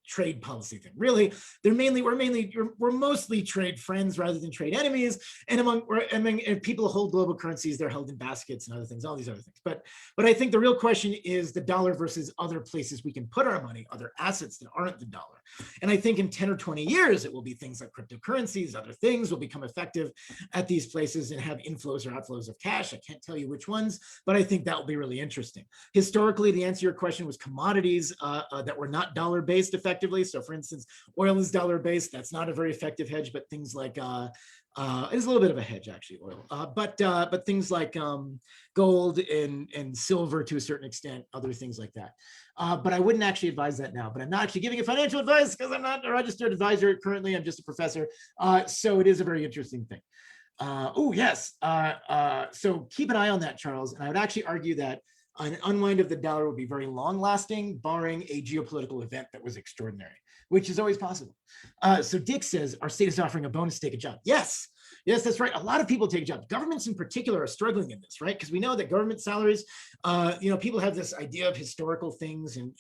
trade policy thing. Really, we're mostly trade friends rather than trade enemies. And among if people hold global currencies, they're held in baskets and other things, all these other things. But I think the real question is the dollar versus other places we can put our money, other assets that aren't the dollar. And I think in 10 or 20 years, it will be things like cryptocurrencies, other things will become effective at these places and have inflows or outflows of cash. I can't tell you which ones, but I think that will be really interesting. Historically, the answer to your question was commodities that were not dollar-based effectively. So for instance, oil is dollar-based. That's not a very effective hedge, but things like, it is a little bit of a hedge actually, oil, but things like gold and silver to a certain extent, other things like that. But I wouldn't actually advise that now, but I'm not actually giving you financial advice because I'm not a registered advisor currently. I'm just a professor. So it is a very interesting thing. Oh, yes. So keep an eye on that, Charles. And I would actually argue that an unwind of the dollar would be very long lasting, barring a geopolitical event that was extraordinary, which is always possible. So Dick says, our state is offering a bonus to take a job. Yes, that's right. A lot of people take a job. Governments in particular are struggling in this, right? Because we know that government salaries, people have this idea of historical things and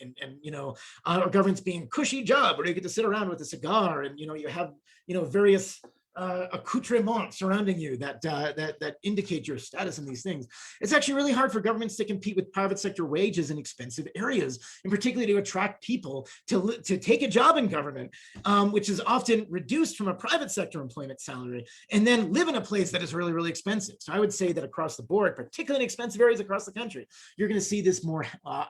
our government's being a cushy job where you get to sit around with a cigar and, you have, various accoutrements surrounding you that indicate your status in these things. It's actually really hard for governments to compete with private sector wages in expensive areas, and particularly to attract people to take a job in government, which is often reduced from a private sector employment salary, and then live in a place that is really, really expensive. So I would say that across the board, particularly in expensive areas across the country, you're going to see this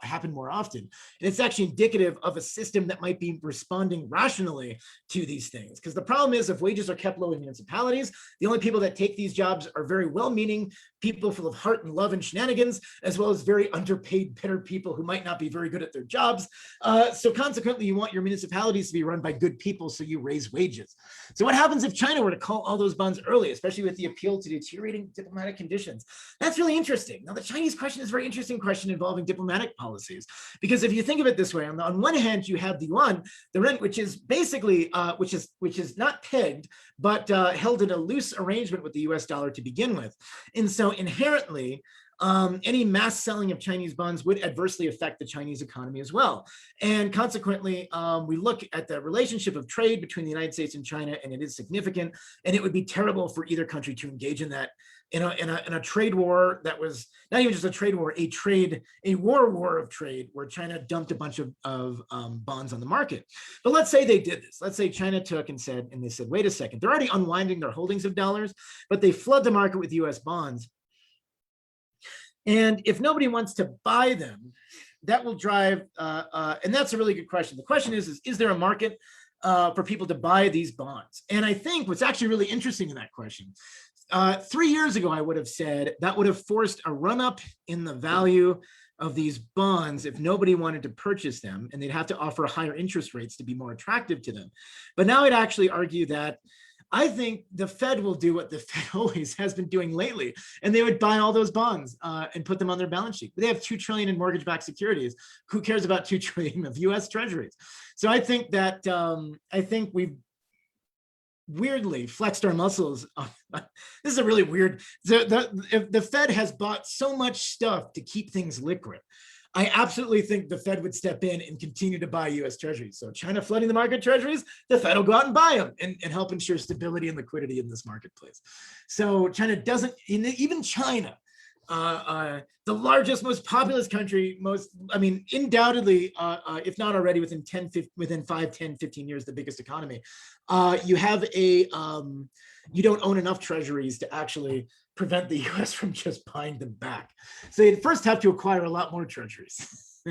happen more often. And it's actually indicative of a system that might be responding rationally to these things. Because the problem is if wages are kept low in municipalities, the only people that take these jobs are very well-meaning people full of heart and love and shenanigans, as well as very underpaid, bitter people who might not be very good at their jobs. So consequently, you want your municipalities to be run by good people, so you raise wages. So what happens if China were to call all those bonds early, especially with the appeal to deteriorating diplomatic conditions? That's really interesting. Now, the Chinese question is a very interesting question involving diplomatic policies, because if you think of it this way, on one hand, you have the yuan, the rent, which is basically, which is not pegged, but held in a loose arrangement with the US dollar to begin with. And so inherently, any mass selling of Chinese bonds would adversely affect the Chinese economy as well. And consequently, we look at the relationship of trade between the United States and China, and it is significant, and it would be terrible for either country to engage in that in a trade war that was not even just a trade war, a war of trade, where China dumped a bunch of bonds on the market. But let's say they did this. Let's say China took and said, wait a second, they're already unwinding their holdings of dollars, but they flood the market with US bonds. And if nobody wants to buy them, that will drive, and that's a really good question. The question is there a market for people to buy these bonds? And I think what's actually really interesting in that question, 3 years ago, I would have said that would have forced a run up in the value of these bonds if nobody wanted to purchase them, and they'd have to offer higher interest rates to be more attractive to them. But now I'd actually argue that I think the Fed will do what the Fed always has been doing lately, and they would buy all those bonds and put them on their balance sheet. But they have $2 trillion in mortgage-backed securities. Who cares about $2 trillion of U.S. Treasuries? So I think that we've weirdly flexed our muscles. This is a really weird. If the Fed has bought so much stuff to keep things liquid, I absolutely think the Fed would step in and continue to buy U.S. Treasuries. So China flooding the market treasuries, the Fed will go out and buy them and help ensure stability and liquidity in this marketplace. So China doesn't, even China, the largest, most populous country, undoubtedly, if not already within 5, 10, 15 years, the biggest economy, you don't own enough treasuries to actually prevent the US from just buying them back. So you'd first have to acquire a lot more treasuries.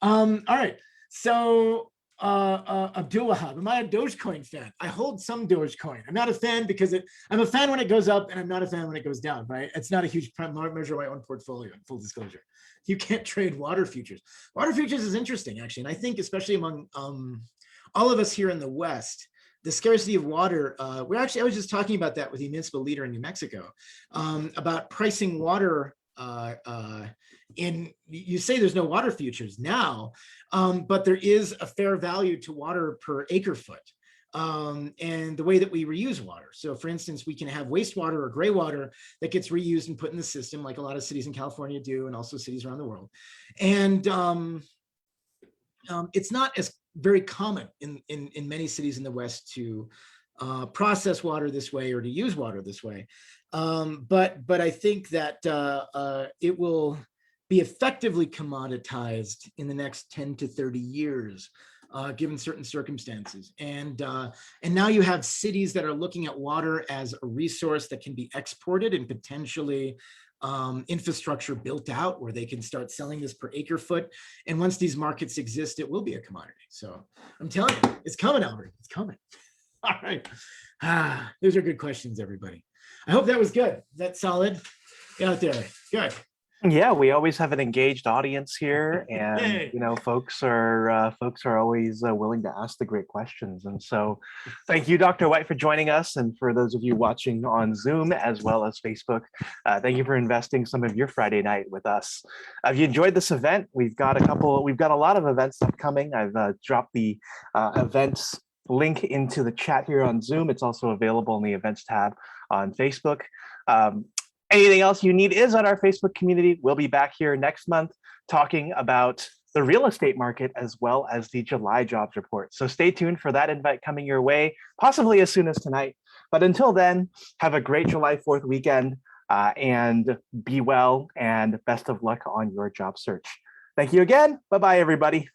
All right, so Abdul Wahab, am I a Dogecoin fan? I hold some Dogecoin. I'm not a fan because I'm a fan when it goes up, and I'm not a fan when it goes down, right? It's not a huge measure of my own portfolio, in full disclosure. You can't trade water futures. Water futures is interesting, actually, and I think especially among all of us here in the West, the scarcity of water, I was just talking about that with the municipal leader in New Mexico, about pricing water you say there's no water futures now, but there is a fair value to water per acre foot, and the way that we reuse water. So for instance, we can have wastewater or gray water that gets reused and put in the system, like a lot of cities in California do, and also cities around the world. And it's not as very common in many cities in the West to process water this way or to use water this way. But I think that it will be effectively commoditized in the next 10 to 30 years, given certain circumstances. And now you have cities that are looking at water as a resource that can be exported and potentially infrastructure built out where they can start selling this per acre foot. And once these markets exist, it will be a commodity. So I'm telling you, it's coming, Albert. It's coming. All right. Those are good questions, everybody. I hope that was good. That's solid. Get out there. Good.
Yeah, we always have an engaged audience here, and
Hey.
folks are always willing to ask the great questions. And so, thank you, Dr. White, for joining us, and for those of you watching on Zoom as well as Facebook, thank you for investing some of your Friday night with us. If you enjoyed this event, we've got a lot of events upcoming. I've dropped the events link into the chat here on Zoom. It's also available in the events tab on Facebook. Anything else you need is on our Facebook community. We'll be back here next month talking about the real estate market as well as the July jobs report. So stay tuned for that invite coming your way, possibly as soon as tonight. But until then, have a great July 4th weekend and be well, and best of luck on your job search. Thank you again. Bye-bye, everybody.